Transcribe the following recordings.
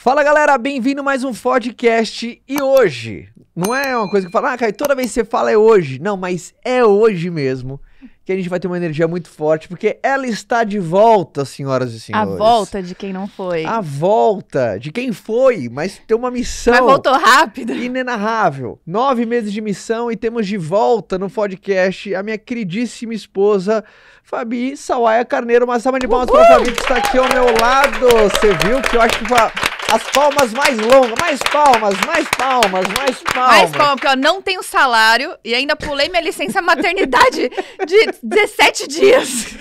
Fala galera, bem-vindo a mais um podcast. E hoje, não é uma coisa que fala, Caio, toda vez que você fala é hoje. Não, mas é hoje mesmo que a gente vai ter uma energia muito forte, porque ela está de volta, senhoras e senhores. A volta de quem não foi. A volta de quem foi, mas tem uma missão. Mas voltou rápido. Inenarrável. 9 meses de missão e temos de volta no podcast a minha queridíssima esposa, Fabi Sawaia Carneiro. Uma salva de palmas para a Fabi que está aqui ao meu lado. Você viu que eu acho que foi as palmas mais longas, mais palmas, mais palmas, mais palmas. Mais palmas, porque eu não tenho salário e ainda pulei minha licença maternidade de 17 dias.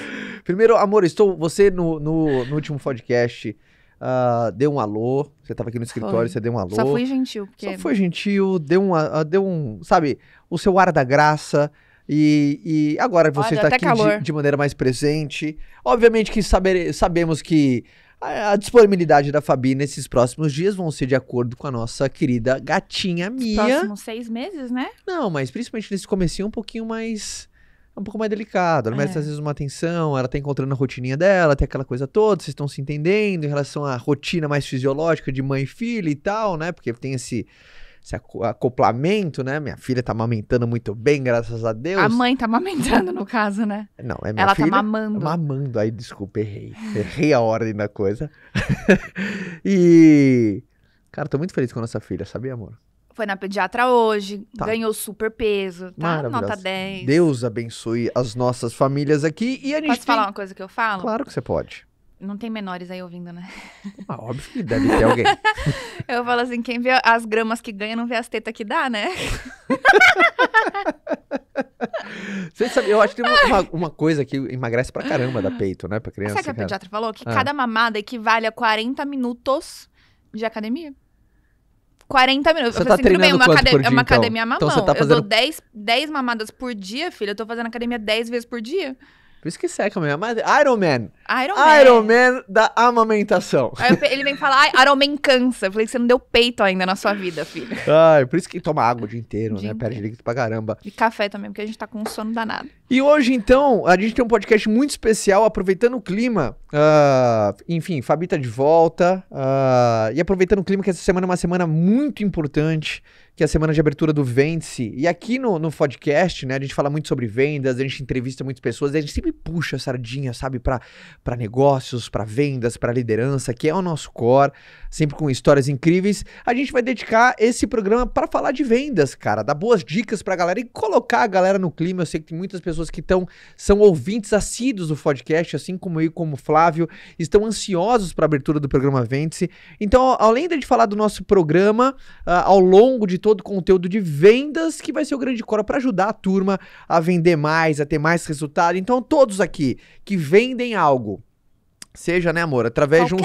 Primeiro, amor, você no último podcast deu um alô. Você estava aqui no escritório, você deu um alô. Só fui gentil. Só foi gentil, deu um, sabe, o seu ar da graça. E agora você está aqui de maneira mais presente. Obviamente que sabemos que a disponibilidade da Fabi nesses próximos dias vão ser de acordo com a nossa querida gatinha Mia. Próximos 6 meses, né? Não, mas principalmente nesse comecinho um pouco mais delicado. Ela merece às vezes uma atenção, ela tá encontrando a rotininha dela, tem aquela coisa toda, vocês estão se entendendo em relação à rotina mais fisiológica de mãe e filha e tal, né? Porque tem esse acoplamento, né? Minha filha tá amamentando muito bem, graças a Deus. A mãe tá amamentando, no caso, né? Não, é minha Ela filha. Ela tá mamando. Mamando. Aí, desculpa, errei a ordem da coisa. E, cara, tô muito feliz com a nossa filha, sabia, amor? Foi na pediatra hoje, ganhou super peso, tá? Nota 10. Deus abençoe as nossas famílias aqui. E a gente Posso falar uma coisa que eu falo? Claro que você pode. Não tem menores aí ouvindo, né? Óbvio que deve ter alguém. Eu falo assim, quem vê as gramas que ganha não vê as tetas que dá, né? Você sabe, eu acho que tem uma coisa que emagrece pra caramba da peito, né? Pra criança. Sabe o que a pediatra falou? Que cada mamada equivale a 40 minutos de academia. 40 minutos. Você eu tá falei assim, tudo bem, treinando uma academia mamão. Então você tá fazendo... Eu dou 10 mamadas por dia, filho. Eu tô fazendo academia 10 vezes por dia. Por isso que seca mesmo. Mas Iron Man da amamentação. Aí ele vem falar, Iron Man cansa. Eu falei que você não deu peito ainda na sua vida, filho. Por isso que toma água o dia inteiro, né? Perde líquido pra caramba. E café também, porque a gente tá com um sono danado. E hoje, então, a gente tem um podcast muito especial, aproveitando o clima. Enfim, Fabi tá de volta. E aproveitando o clima, que essa semana é uma semana muito importante, que é a semana de abertura do Vende-se. E aqui no podcast, né, a gente fala muito sobre vendas, a gente entrevista muitas pessoas, a gente sempre puxa a sardinha, sabe, pra negócios, pra vendas, pra liderança, que é o nosso core, sempre com histórias incríveis. A gente vai dedicar esse programa pra falar de vendas, cara, dar boas dicas pra galera e colocar a galera no clima. Eu sei que tem muitas pessoas que são ouvintes assíduos do podcast, assim como eu e como o Flávio, estão ansiosos pra abertura do programa Vende-se. Então, além de falar do nosso programa, ao longo de todo o conteúdo de vendas, que vai ser o grande core para ajudar a turma a vender mais, a ter mais resultado. Então, todos aqui que vendem algo, seja, né, amor, através de um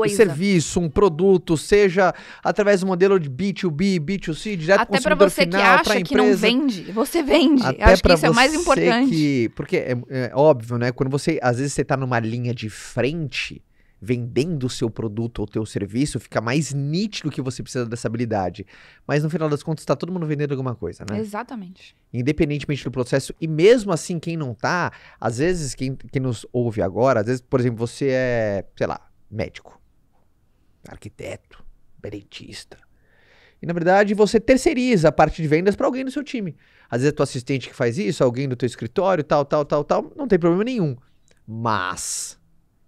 serviço, um produto, seja através do modelo de B2B, B2C, direto pro consumidor final, para a empresa. Até para você que não vende, você vende. Acho que isso é o mais importante. Porque é óbvio, né, quando às vezes você tá numa linha de frente, vendendo o seu produto ou teu serviço, fica mais nítido que você precisa dessa habilidade. Mas no final das contas, tá todo mundo vendendo alguma coisa, né? Exatamente. Independentemente do processo. E mesmo assim, quem não tá, às vezes, quem nos ouve agora, às vezes, por exemplo, você é, sei lá, médico, arquiteto, dentista. E, na verdade, você terceiriza a parte de vendas para alguém do seu time. Às vezes é teu assistente que faz isso, alguém do teu escritório, tal, não tem problema nenhum. Mas...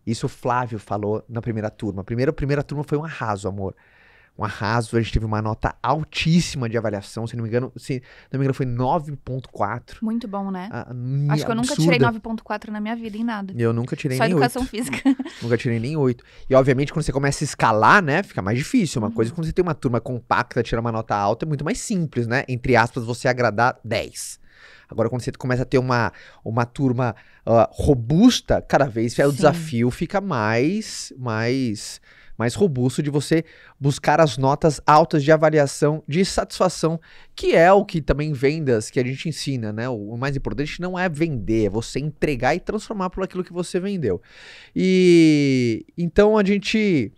isso o Flávio falou na primeira turma. A primeira turma foi um arraso, amor. Um arraso, a gente teve uma nota altíssima de avaliação, se não me engano foi 9.4. Muito bom, né? Acho que eu nunca tirei 9.4 na minha vida em nada. Eu nunca tirei nem 8. Só educação física. Nunca tirei nem 8. E obviamente quando você começa a escalar, né, fica mais difícil. Uma coisa quando você tem uma turma compacta, tirar uma nota alta, é muito mais simples, né? Entre aspas, você agradar 10. Agora, quando você começa a ter uma turma robusta, cada vez o desafio fica mais robusto de você buscar as notas altas de avaliação, de satisfação, que é o que também vendas, que a gente ensina, né? O mais importante não é vender, é você entregar e transformar por aquilo que você vendeu. E então a gente...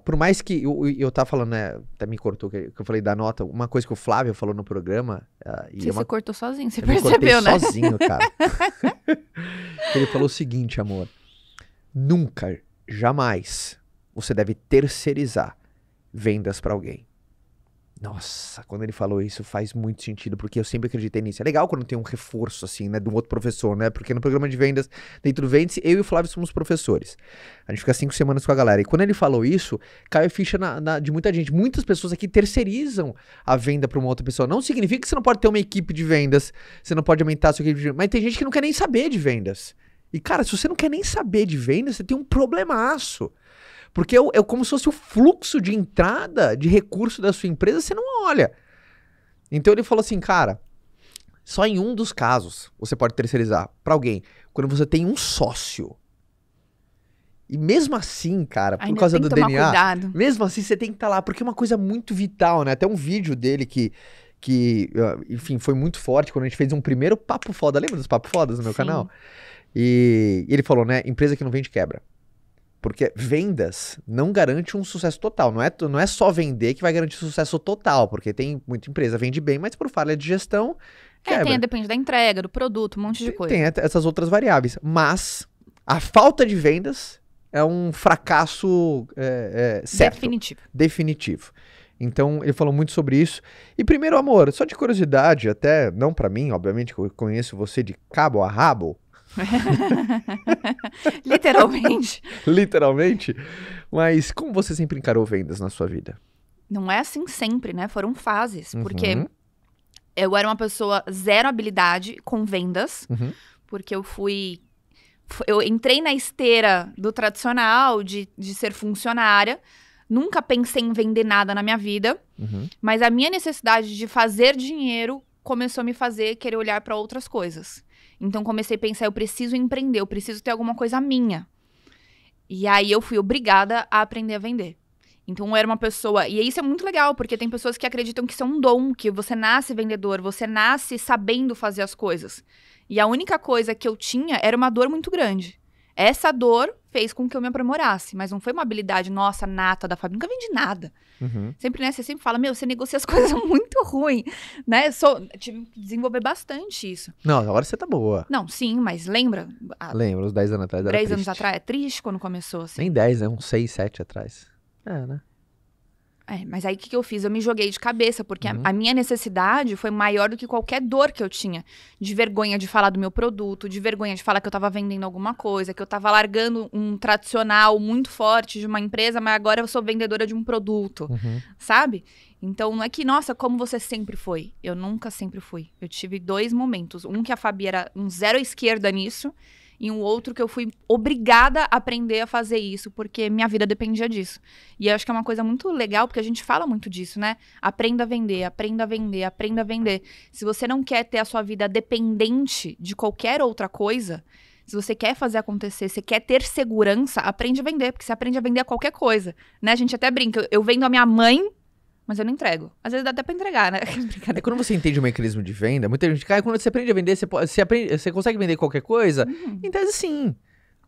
por mais que eu tava falando, né, até me cortou que eu falei da nota, uma coisa que o Flávio falou no programa... Você cortou sozinho, você percebeu, né? Sozinho, cara. Ele falou o seguinte, amor, nunca, jamais, você deve terceirizar vendas para alguém. Nossa, quando ele falou isso faz muito sentido, porque eu sempre acreditei nisso. É legal quando tem um reforço, assim, né, de um outro professor, né? Porque no programa de vendas, dentro do Vende-se, eu e o Flávio somos professores. A gente fica 5 semanas com a galera. E quando ele falou isso, caiu a ficha de muita gente. Muitas pessoas aqui terceirizam a venda para uma outra pessoa. Não significa que você não pode ter uma equipe de vendas, você não pode aumentar a sua equipe de vendas, mas tem gente que não quer nem saber de vendas. E, cara, se você não quer nem saber de vendas, você tem um problemaço. Porque é como se fosse o fluxo de entrada de recurso da sua empresa, você não olha. Então ele falou assim, cara, só em um dos casos você pode terceirizar para alguém, quando você tem um sócio. E mesmo assim, cara, por Ainda causa tem do que tomar DNA, cuidado. mesmo assim você tem que estar lá, porque é uma coisa muito vital, né? Até um vídeo dele que enfim, foi muito forte quando a gente fez um primeiro Papo Foda. Lembra dos Papo Fodas no meu Sim. canal? E ele falou, né, empresa que não vende quebra. Porque vendas não garante um sucesso total. Não é só vender que vai garantir sucesso total. Porque tem muita empresa vende bem, mas por falha de gestão, quebra. Depende da entrega, do produto, um monte de coisa. Tem essas outras variáveis. Mas a falta de vendas é um fracasso certo. Definitivo. Então, ele falou muito sobre isso. E primeiro, amor, só de curiosidade, até não pra mim, obviamente, que eu conheço você de cabo a rabo. Literalmente. Literalmente. Mas como você sempre encarou vendas na sua vida? Não é assim sempre, né? Foram fases. Porque eu era uma pessoa zero habilidade com vendas. Porque eu entrei na esteira do tradicional, de ser funcionária. Nunca pensei em vender nada na minha vida. Mas a minha necessidade de fazer dinheiro começou a me fazer querer olhar para outras coisas. Então, comecei a pensar, eu preciso empreender, eu preciso ter alguma coisa minha. E aí, eu fui obrigada a aprender a vender. Então, eu era uma pessoa... E isso é muito legal, porque tem pessoas que acreditam que isso é um dom, que você nasce vendedor, você nasce sabendo fazer as coisas. E a única coisa que eu tinha era uma dor muito grande. Essa dor fez com que eu me aprimorasse, mas não foi uma habilidade nossa, nata da família. Nunca vendi nada. Sempre, né? Você sempre fala, você negocia as coisas muito ruim, né? Tive que desenvolver bastante isso. Não, agora você tá boa. Não, sim, mas lembra? Lembro, uns 10 anos atrás era 10 anos triste. atrás, é triste quando começou, assim. Nem 10, né? Uns 6, 7 atrás. Né? Mas aí o que eu fiz? Eu me joguei de cabeça, porque a minha necessidade foi maior do que qualquer dor que eu tinha. De vergonha de falar do meu produto, de vergonha de falar que eu tava vendendo alguma coisa, que eu tava largando um tradicional muito forte de uma empresa, mas agora eu sou vendedora de um produto, sabe? Então não é que, nossa, como você sempre foi. Eu nunca sempre fui. Eu tive 2 momentos. Um que a Fabi era um zero à esquerda nisso, e um outro que eu fui obrigada a aprender a fazer isso, porque minha vida dependia disso. E eu acho que é uma coisa muito legal, porque a gente fala muito disso, né? Aprenda a vender, aprenda a vender, aprenda a vender. Se você não quer ter a sua vida dependente de qualquer outra coisa, se você quer fazer acontecer, você quer ter segurança, aprende a vender, porque você aprende a vender a qualquer coisa, né? A gente até brinca, eu vendo a minha mãe, mas eu não entrego. Às vezes dá até pra entregar, né? É quando você entende o mecanismo de venda, muita gente cai, quando você aprende a vender, você consegue vender qualquer coisa? Em tese, sim.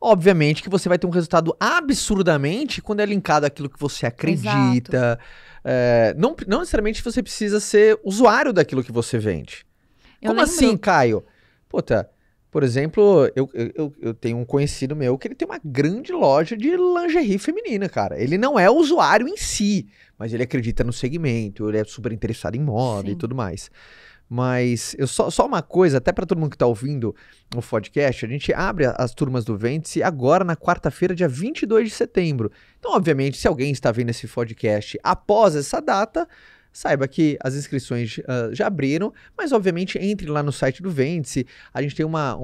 Obviamente que você vai ter um resultado absurdamente quando é linkado àquilo que você acredita. Não necessariamente você precisa ser usuário daquilo que você vende. Como assim, Caio? Puta, por exemplo, eu tenho um conhecido meu que ele tem uma grande loja de lingerie feminina, cara. Ele não é usuário em si, mas ele acredita no segmento, ele é super interessado em moda e tudo mais. Mas só uma coisa, até para todo mundo que tá ouvindo o podcast, a gente abre as turmas do Vende-se agora na quarta-feira, dia 22 de setembro. Então, obviamente, se alguém está vendo esse podcast após essa data, saiba que as inscrições já abriram, mas obviamente entre lá no site do Vende-se. A gente tem uma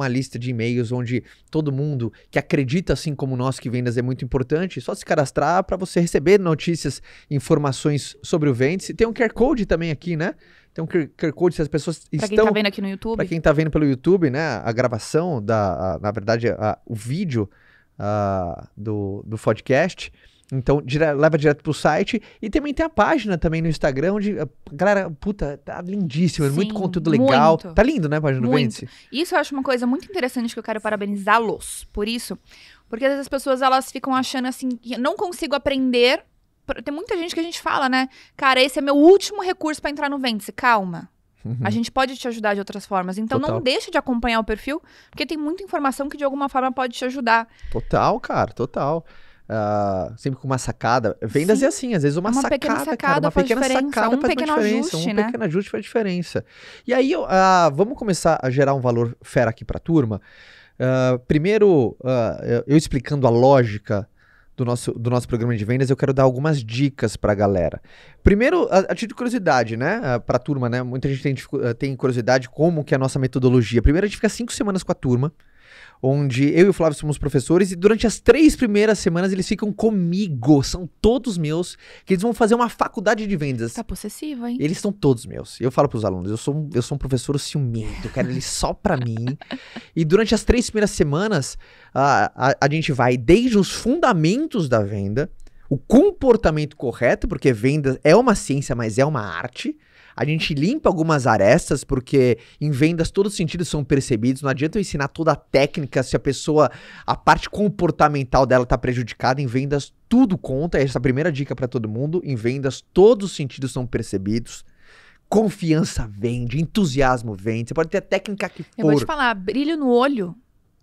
lista de e-mails onde todo mundo que acredita assim como nós que vendas é muito importante, só se cadastrar para você receber notícias, informações sobre o Vende-se. Tem um QR Code também aqui, né? Tem um QR Code se as pessoas estão... Para quem tá vendo aqui no YouTube. Para quem tá vendo pelo YouTube, né? A gravação, na verdade, o vídeo do podcast. Então, leva direto pro site. E também tem a página também no Instagram, onde a galera, puta, tá lindíssima, muito conteúdo legal. Muito. Tá lindo, né, a página do Vende-se? Isso eu acho uma coisa muito interessante que eu quero parabenizá-los por isso. Porque às vezes as pessoas, elas ficam achando assim, que eu não consigo aprender. Tem muita gente que a gente fala, né? Cara, esse é meu último recurso pra entrar no Vende-se. Calma. A gente pode te ajudar de outras formas. Então, não deixe de acompanhar o perfil, porque tem muita informação que de alguma forma pode te ajudar. Total, cara, total. sempre com uma sacada. Vendas é assim, às vezes uma sacada, pequena sacada, cara, uma pequena sacada um faz pequeno uma diferença, ajuste, um né? pequeno ajuste faz diferença. E aí, vamos começar a gerar um valor fera aqui pra turma. Primeiro, eu explicando a lógica do nosso programa de vendas, eu quero dar algumas dicas pra galera. Primeiro, a título de curiosidade, né? Pra turma, né? Muita gente tem curiosidade como que é a nossa metodologia. Primeiro, a gente fica 5 semanas com a turma, onde eu e o Flávio somos professores, e durante as 3 primeiras semanas eles ficam comigo, são todos meus, que eles vão fazer uma faculdade de vendas. Tá possessivo, hein? Eles são todos meus. Eu falo pros alunos, eu sou um professor ciumento, eu quero eles só pra mim. E durante as 3 primeiras semanas, a gente vai desde os fundamentos da venda, o comportamento correto, porque venda é uma ciência, mas é uma arte. A gente limpa algumas arestas, porque em vendas todos os sentidos são percebidos. Não adianta eu ensinar toda a técnica se a parte comportamental dela tá prejudicada. Em vendas tudo conta. Essa é a primeira dica para todo mundo. Em vendas todos os sentidos são percebidos. Confiança vende, entusiasmo vende. Você pode ter a técnica que for. Eu vou te falar, brilho no olho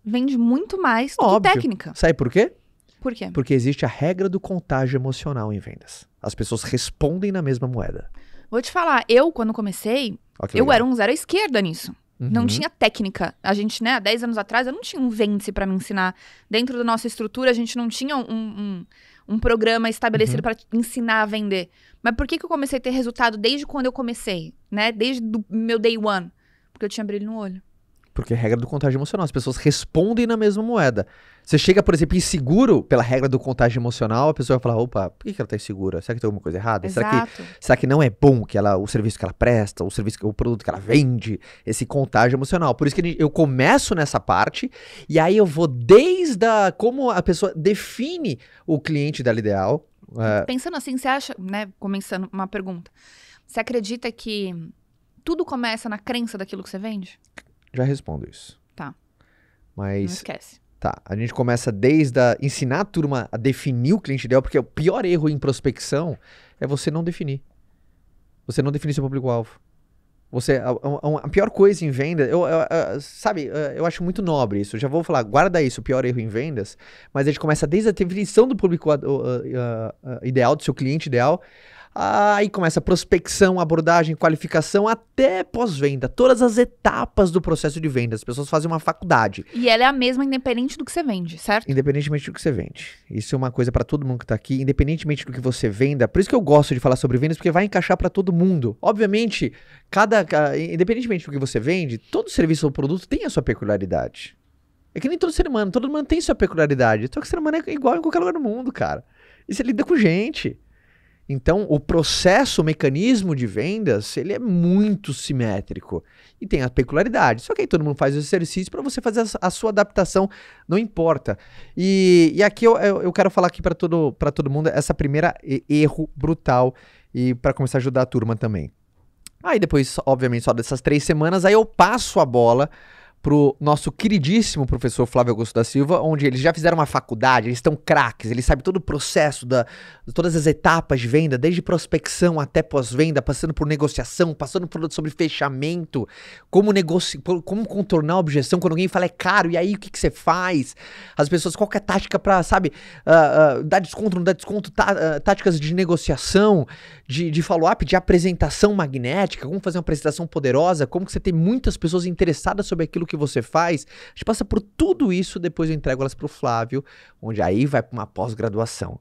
vende muito mais do que técnica. Sabe por quê? Por quê? Porque existe a regra do contágio emocional em vendas. As pessoas respondem na mesma moeda. Vou te falar, eu quando comecei, eu era um zero à esquerda nisso. Uhum. Não tinha técnica. A gente, né, há 10 anos atrás, eu não tinha um vende-se pra me ensinar. Dentro da nossa estrutura, a gente não tinha um programa estabelecido pra ensinar a vender. Mas por que eu comecei a ter resultado desde quando eu comecei? Né? Desde o meu day one. Porque eu tinha brilho no olho. Porque é a regra do contágio emocional. As pessoas respondem na mesma moeda. Você chega, por exemplo, inseguro pela regra do contágio emocional, a pessoa vai falar, opa, por que ela tá insegura? Será que tem alguma coisa errada? Exato. Será que não é bom o serviço que ela presta, o produto que ela vende? Esse contágio emocional. Por isso que eu começo nessa parte, e aí eu vou desde como a pessoa define o cliente dela ideal. Pensando assim, você acha, né, começando uma pergunta, você acredita que tudo começa na crença daquilo que você vende? Já respondo isso. Tá. Mas... Não esquece. Tá, a gente começa desde ensinar a turma a definir o cliente ideal, porque o pior erro em prospecção é você não definir. Você não definir seu público-alvo. A pior coisa em venda, eu acho muito nobre isso. Eu já vou falar, guarda isso, o pior erro em vendas, mas a gente começa desde a definição do público ideal, do seu cliente ideal. Aí começa a prospecção, abordagem, qualificação, até pós-venda. Todas as etapas do processo de venda. As pessoas fazem uma faculdade. E ela é a mesma independente do que você vende, certo? Independentemente do que você vende. Isso é uma coisa para todo mundo que tá aqui. Independentemente do que você venda. Por isso que eu gosto de falar sobre vendas, porque vai encaixar para todo mundo. Obviamente, independentemente do que você vende, todo serviço ou produto tem a sua peculiaridade. É que nem todo ser humano. Todo mundo tem sua peculiaridade. Só que o ser humano é igual em qualquer lugar do mundo, cara. E você lida com gente. Então, o processo, o mecanismo de vendas, ele é muito simétrico e tem a peculiaridade. Só que aí todo mundo faz o exercício para você fazer a sua adaptação, não importa. E aqui eu quero falar aqui para todo mundo essa primeira erro brutal e para começar a ajudar a turma também. Aí depois, obviamente, só dessas 3 semanas, aí eu passo a bola pro nosso queridíssimo professor Flávio Augusto da Silva, onde eles já fizeram uma faculdade, eles estão craques, eles sabem todo o processo, todas as etapas de venda, desde prospecção até pós-venda, passando por negociação, passando sobre fechamento, como contornar a objeção quando alguém fala é caro, e aí o que você faz? As pessoas, qual que é a tática pra, sabe, dar desconto, não dar desconto, táticas de negociação, de follow-up, de apresentação magnética, como fazer uma apresentação poderosa, como que você tem muitas pessoas interessadas sobre aquilo que você faz. A gente passa por tudo isso, depois eu entrego elas pro Flávio, onde aí vai para uma pós-graduação.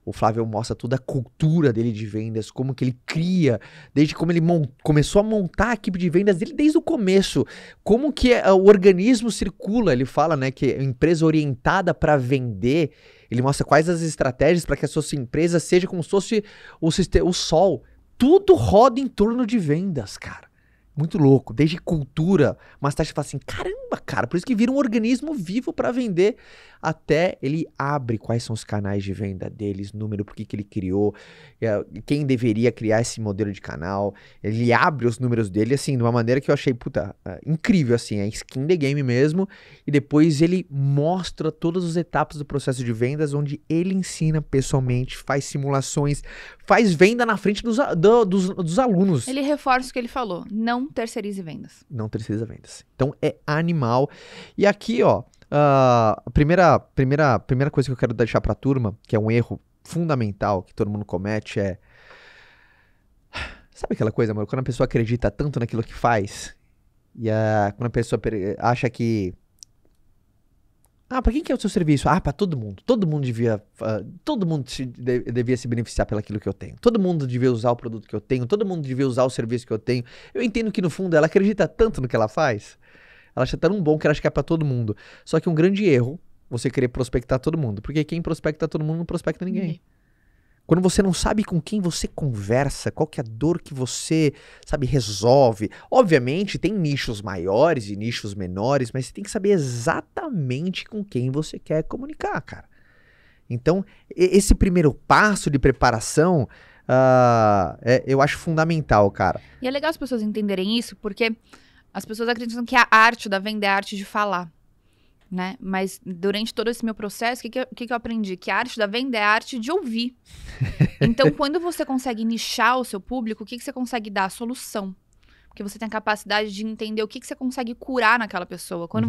O Flávio mostra toda a cultura dele de vendas, como que ele cria, desde como ele começou a montar a equipe de vendas dele desde o começo, como que o organismo circula. Ele fala, né, que é empresa orientada para vender. Ele mostra quais as estratégias para que a sua empresa seja como se fosse o sol. Tudo roda em torno de vendas, cara. Muito louco, desde cultura, mas tá, você fala assim, caramba, cara, por isso que vira um organismo vivo para vender, até ele abre quais são os canais de venda deles, número, por que ele criou, quem deveria criar esse modelo de canal, ele abre os números dele, assim, de uma maneira que eu achei, incrível, assim, é skin the game mesmo, e depois ele mostra todas as etapas do processo de vendas, onde ele ensina pessoalmente, faz simulações, faz venda na frente dos alunos. Ele reforça o que ele falou, não terceirize vendas. Não terceiriza vendas. Então é animal. E aqui, ó, A primeira coisa que eu quero deixar pra turma, que é um erro fundamental que todo mundo comete, é... Sabe aquela coisa, amor? Quando a pessoa acredita tanto naquilo que faz, e quando a pessoa acha que... pra quem que é o seu serviço? Pra todo mundo. Todo mundo devia se beneficiar pelaquilo que eu tenho. Todo mundo devia usar o produto que eu tenho. Todo mundo devia usar o serviço que eu tenho. Eu entendo que, no fundo, ela acredita tanto no que ela faz. Ela acha tão bom que ela acha que é pra todo mundo. Só que um grande erro, você querer prospectar todo mundo. Porque quem prospecta todo mundo não prospecta ninguém. Quando você não sabe com quem você conversa, qual que é a dor que você, sabe, resolve. Obviamente, tem nichos maiores e nichos menores, mas você tem que saber exatamente com quem você quer comunicar, cara. Então, esse primeiro passo de preparação, eu acho fundamental, cara. E é legal as pessoas entenderem isso, porque as pessoas acreditam que a arte da venda é a arte de falar. Né? Mas durante todo esse meu processo, o que eu aprendi? Que a arte da venda é a arte de ouvir. Então, quando você consegue nichar o seu público, o que você consegue dar? Solução. Porque você tem a capacidade de entender o que você consegue curar naquela pessoa. Quando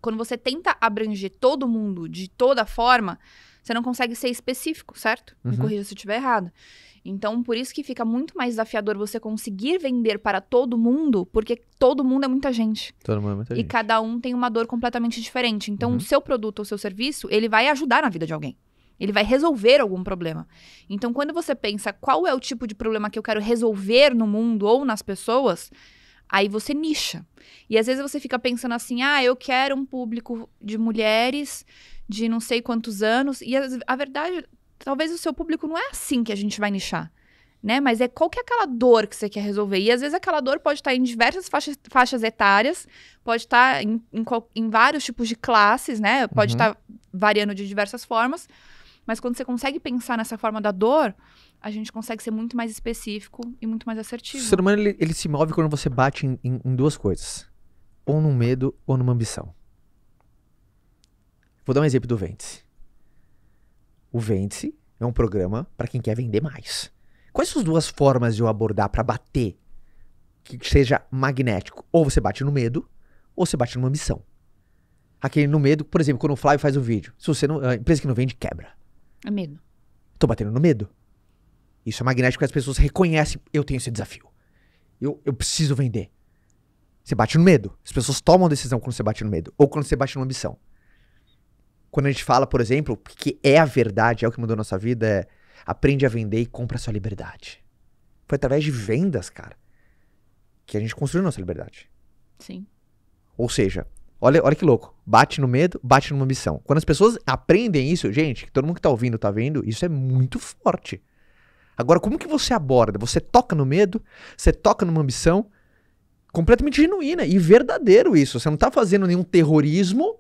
quando você tenta abranger todo mundo de toda forma, você não consegue ser específico, certo? Me corrija se eu estiver errado. Então, por isso que fica muito mais desafiador você conseguir vender para todo mundo, porque todo mundo é muita gente. Todo mundo é muita gente. E cada um tem uma dor completamente diferente. Então, o seu produto ou seu serviço, ele vai ajudar na vida de alguém. Ele vai resolver algum problema. Então, quando você pensa qual é o tipo de problema que eu quero resolver no mundo ou nas pessoas, aí você nicha. E às vezes você fica pensando assim, eu quero um público de mulheres de não sei quantos anos. E a verdade... Talvez o seu público não é assim que a gente vai nichar, né? Mas qual que é aquela dor que você quer resolver? E às vezes aquela dor pode estar em diversas faixas etárias, pode estar em vários tipos de classes, né? Pode estar variando de diversas formas. Mas quando você consegue pensar nessa forma da dor, a gente consegue ser muito mais específico e muito mais assertivo. O ser humano, ele se move quando você bate em duas coisas. Ou num medo ou numa ambição. Vou dar um exemplo do Vende-se. O Vende-se é um programa para quem quer vender mais. Quais são as duas formas de eu abordar para bater que seja magnético? Ou você bate no medo, ou você bate numa ambição. Aquele no medo, por exemplo, quando o Flávio faz um vídeo. Se você não, a empresa que não vende, quebra. É medo. Tô batendo no medo. Isso é magnético porque as pessoas reconhecem, eu tenho esse desafio. Eu preciso vender. Você bate no medo. As pessoas tomam decisão quando você bate no medo. Ou quando você bate numa ambição. Quando a gente fala, por exemplo, que é a verdade, é o que mudou a nossa vida, aprende a vender e compra a sua liberdade. Foi através de vendas, cara, que a gente construiu a nossa liberdade. Sim. Ou seja, olha que louco. Bate no medo, bate numa ambição. Quando as pessoas aprendem isso, gente, todo mundo que tá ouvindo, tá vendo, isso é muito forte. Agora, como que você aborda? Você toca no medo, você toca numa ambição completamente genuína e verdadeiro isso. Você não tá fazendo nenhum terrorismo.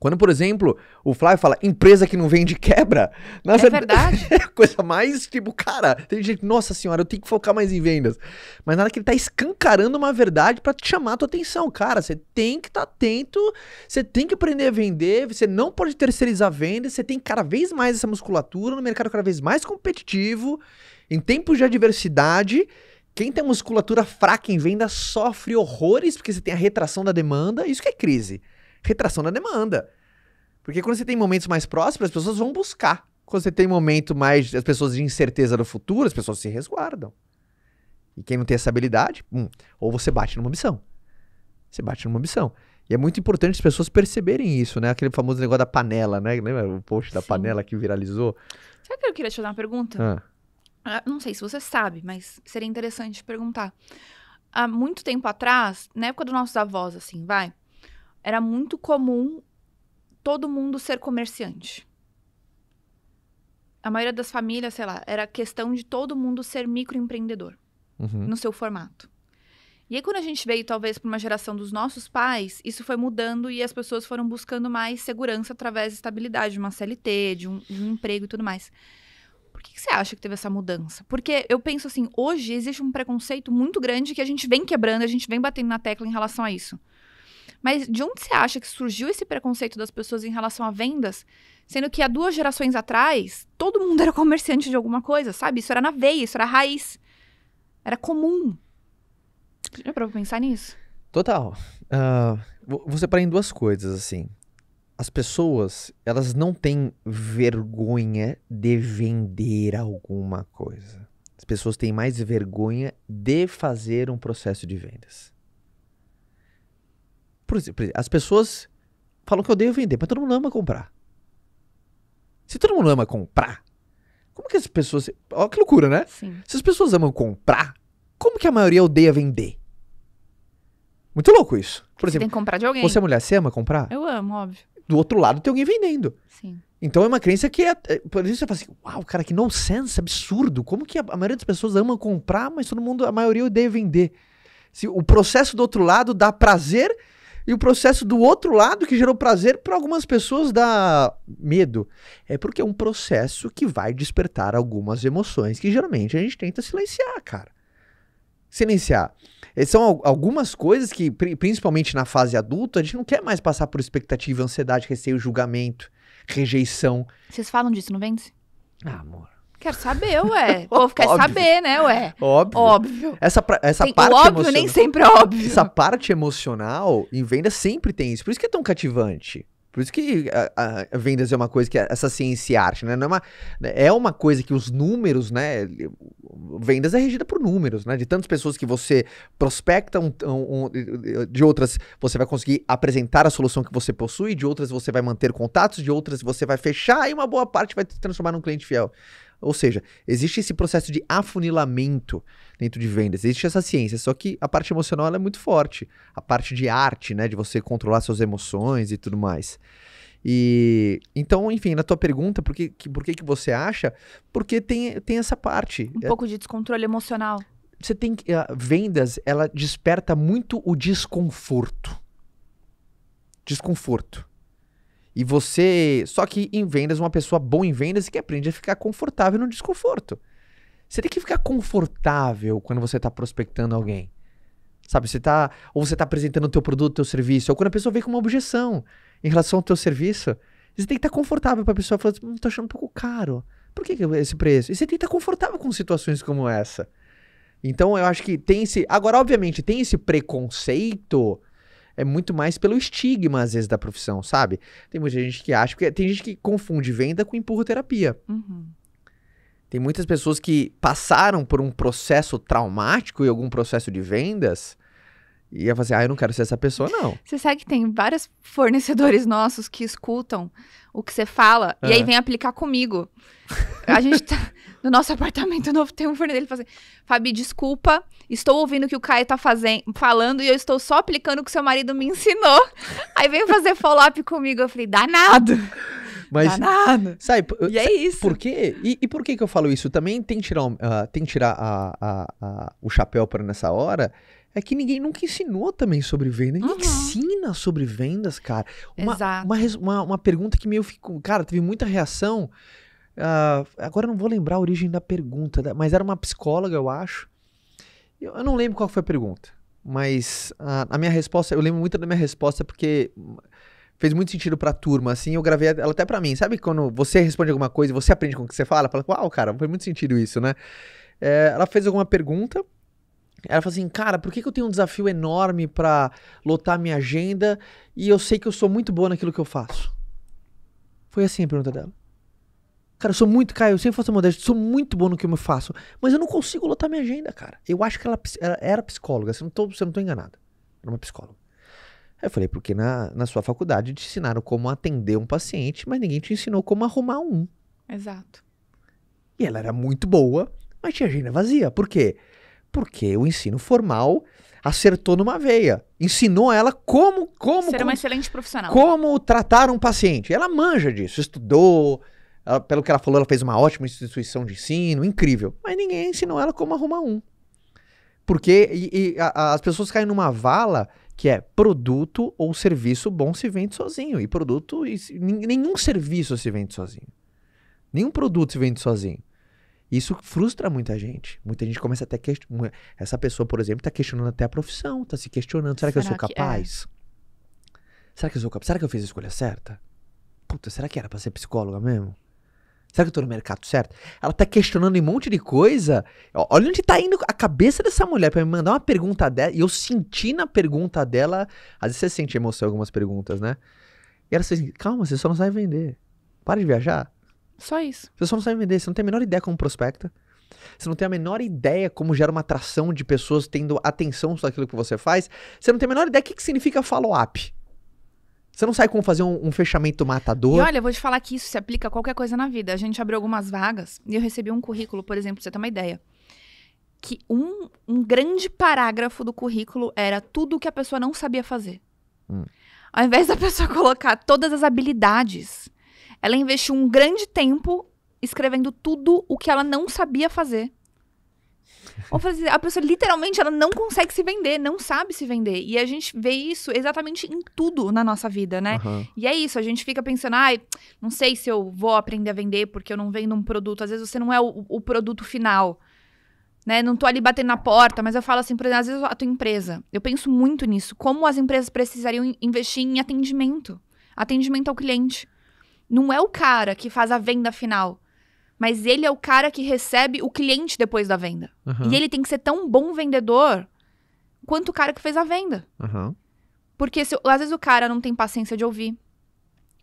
Quando, por exemplo, o Flávio fala, empresa que não vende quebra. É verdade. É a coisa mais, tipo, cara, tem gente, nossa senhora, eu tenho que focar mais em vendas. Mas nada que ele tá escancarando uma verdade pra te chamar a tua atenção. Cara, você tem que estar atento, você tem que aprender a vender, você não pode terceirizar a venda, você tem cada vez mais essa musculatura no mercado cada vez mais competitivo. Em tempos de adversidade, quem tem musculatura fraca em venda sofre horrores, porque você tem a retração da demanda, isso que é crise. Retração da demanda. Porque quando você tem momentos mais próximos, as pessoas vão buscar. Quando você tem momento mais, as pessoas de incerteza do futuro, as pessoas se resguardam. E quem não tem essa habilidade, ou você bate numa ambição. Você bate numa ambição. E é muito importante as pessoas perceberem isso, né? Aquele famoso negócio da panela, né? Lembra o post da panela que viralizou? Sabe que eu queria te fazer uma pergunta? Não sei se você sabe, mas seria interessante perguntar. Há muito tempo atrás, na época dos nossos avós, assim, era muito comum todo mundo ser comerciante. A maioria das famílias, sei lá, era questão de todo mundo ser microempreendedor no seu formato. E aí, quando a gente veio, talvez, para uma geração dos nossos pais, isso foi mudando e as pessoas foram buscando mais segurança através de estabilidade, de uma CLT, de um emprego e tudo mais. Por que você acha que teve essa mudança? Porque eu penso assim, hoje existe um preconceito muito grande que a gente vem quebrando, a gente vem batendo na tecla em relação a isso. Mas de onde você acha que surgiu esse preconceito das pessoas em relação a vendas? Sendo que há 2 gerações atrás, todo mundo era comerciante de alguma coisa, sabe? Isso era na veia, isso era raiz. Era comum. Já parou pra pensar nisso? Total. Vou separar em 2 coisas, assim. as pessoas, elas não têm vergonha de vender alguma coisa. As pessoas têm mais vergonha de fazer um processo de vendas. Por exemplo, as pessoas falam que eu odeio vender, mas todo mundo ama comprar. Se todo mundo ama comprar, como que as pessoas... Olha que loucura, né? Sim. Se as pessoas amam comprar, como que a maioria odeia vender? Muito louco isso. Por Você exemplo, tem que comprar de alguém. você é mulher, você ama comprar? Eu amo, óbvio. Do outro lado tem alguém vendendo. Sim. Então é uma crença que por isso você fala assim, uau, cara, que nonsense, absurdo. Como que a maioria das pessoas ama comprar, mas a maioria odeia vender? Se o processo do outro lado dá prazer e o processo do outro lado que gerou prazer para algumas pessoas dá medo. É porque é um processo que vai despertar algumas emoções que geralmente a gente tenta silenciar, cara. Silenciar. São algumas coisas que, principalmente na fase adulta, a gente não quer mais passar por expectativa, ansiedade, receio, julgamento, rejeição. Vocês falam disso, não vende? Ah, amor. Quero saber, ué. O povo quer saber, né, ué? Óbvio. Óbvio. Essa Tem, parte o óbvio emocional, nem sempre é óbvio. essa parte emocional em venda sempre tem isso. Por isso que é tão cativante. Por isso que a vendas é uma coisa que essa ciência e arte, né? Não é uma coisa que os números, né? Vendas é regida por números, né? De tantas pessoas que você prospecta, de outras você vai conseguir apresentar a solução que você possui, de outras você vai manter contatos, de outras você vai fechar e uma boa parte vai se transformar num cliente fiel. Ou seja, existe esse processo de afunilamento dentro de vendas, existe essa ciência, só que a parte emocional ela é muito forte, a parte de arte, né, de você controlar suas emoções e tudo mais. E então, enfim, na tua pergunta, por que você acha? Porque tem essa parte. Um pouco de descontrole emocional. Você tem vendas, ela desperta muito o desconforto. Desconforto. E você... Só que em vendas, uma pessoa boa em vendas é que aprende a ficar confortável no desconforto. Você tem que ficar confortável quando você está prospectando alguém. Sabe, ou você está apresentando o teu produto, o teu serviço, ou quando a pessoa vem com uma objeção em relação ao teu serviço, você tem que estar confortável para a pessoa falar, tô achando um pouco caro. Por que esse preço? E você tem que estar confortável com situações como essa. Então, eu acho que tem esse... Agora, obviamente, tem esse preconceito... É muito mais pelo estigma, às vezes, da profissão, sabe? Tem muita gente que acha... Tem gente que confunde venda com empurroterapia. Uhum. Tem muitas pessoas que passaram por um processo traumático e algum processo de vendas e ia fazer, eu não quero ser essa pessoa, não. Você sabe que tem vários fornecedores nossos que escutam o que você fala e aí vem aplicar comigo. A gente tá... No nosso apartamento novo tem um fornecedor, ele fala assim, Fabi, desculpa, estou ouvindo o que o Caio tá falando e eu estou só aplicando o que seu marido me ensinou. Aí veio fazer follow-up comigo, eu falei, danado. Mas, danado. Sabe, e é isso. Por quê? E por que eu falo isso? Também tem que tirar, o chapéu para nessa hora. É que ninguém nunca ensinou também sobre vendas. Ninguém ensina sobre vendas, cara. Uma pergunta que meio ficou... Cara, teve muita reação. Agora eu não vou lembrar a origem da pergunta, mas era uma psicóloga, eu acho. Eu não lembro qual foi a pergunta. Mas a minha resposta... Eu lembro muito da minha resposta porque... Fez muito sentido pra turma, assim, eu gravei ela até pra mim. Sabe quando você responde alguma coisa e você aprende com o que você fala? Fala, uau, cara, faz muito sentido isso, né? Ela fez alguma pergunta, ela falou assim, cara, por que eu tenho um desafio enorme pra lotar minha agenda e eu sei que eu sou muito boa naquilo que eu faço? Foi assim a pergunta dela. Cara, eu sempre faço modéstia, sou muito bom no que eu faço, mas eu não consigo lotar minha agenda, cara. Eu acho que ela era psicóloga, você não tô enganado. Era uma psicóloga. Aí eu falei, porque na sua faculdade te ensinaram como atender um paciente, mas ninguém te ensinou como arrumar um. Exato. E ela era muito boa, mas tinha agenda vazia. Por quê? Porque o ensino formal acertou numa veia. Ensinou ela como ser uma excelente profissional. Como tratar um paciente. Ela manja disso, estudou, pelo que ela falou, ela fez uma ótima instituição de ensino, incrível. Mas ninguém ensinou ela como arrumar um. Porque as pessoas caem numa vala... que é produto ou serviço bom se vende sozinho. E produto... nenhum serviço se vende sozinho. Nenhum produto se vende sozinho. Isso frustra muita gente. Muita gente começa até a questionar. Essa pessoa, por exemplo, está questionando até a profissão. Está se questionando. Será que eu sou capaz? Será que eu sou capaz? Será que eu fiz a escolha certa? Puta, será que era para ser psicóloga mesmo? Será que eu tô no mercado certo? Ela tá questionando um monte de coisa. Olha onde tá indo a cabeça dessa mulher pra me mandar uma pergunta dela. E eu senti na pergunta dela... Às vezes você sente emoção em algumas perguntas, né? E era assim, calma, você só não sabe vender. Para de viajar. Só isso. Você só não sabe vender, você não tem a menor ideia como prospecta. Você não tem a menor ideia como gera uma atração de pessoas tendo atenção sobre aquilo que você faz. Você não tem a menor ideia do que significa follow-up. Você não sabe como fazer um fechamento matador. E olha, eu vou te falar que isso se aplica a qualquer coisa na vida. A gente abriu algumas vagas e eu recebi um currículo, por exemplo, pra você ter uma ideia. Que um grande parágrafo do currículo era tudo o que a pessoa não sabia fazer. Ao invés da pessoa colocar todas as habilidades, ela investiu um grande tempo escrevendo tudo o que ela não sabia fazer. Ou fazer, a pessoa literalmente ela não consegue se vender, não sabe se vender. E a gente vê isso exatamente em tudo na nossa vida, né? E é isso, a gente fica pensando, não sei se eu vou aprender a vender porque eu não vendo um produto. Às vezes você não é o produto final, né? Não tô ali batendo na porta, mas eu falo assim, por exemplo, às vezes a tua empresa, eu penso muito nisso, como as empresas precisariam investir em atendimento ao cliente. Não é o cara que faz a venda final, mas ele é o cara que recebe o cliente depois da venda. E ele tem que ser tão bom vendedor quanto o cara que fez a venda. Porque às vezes o cara não tem paciência de ouvir,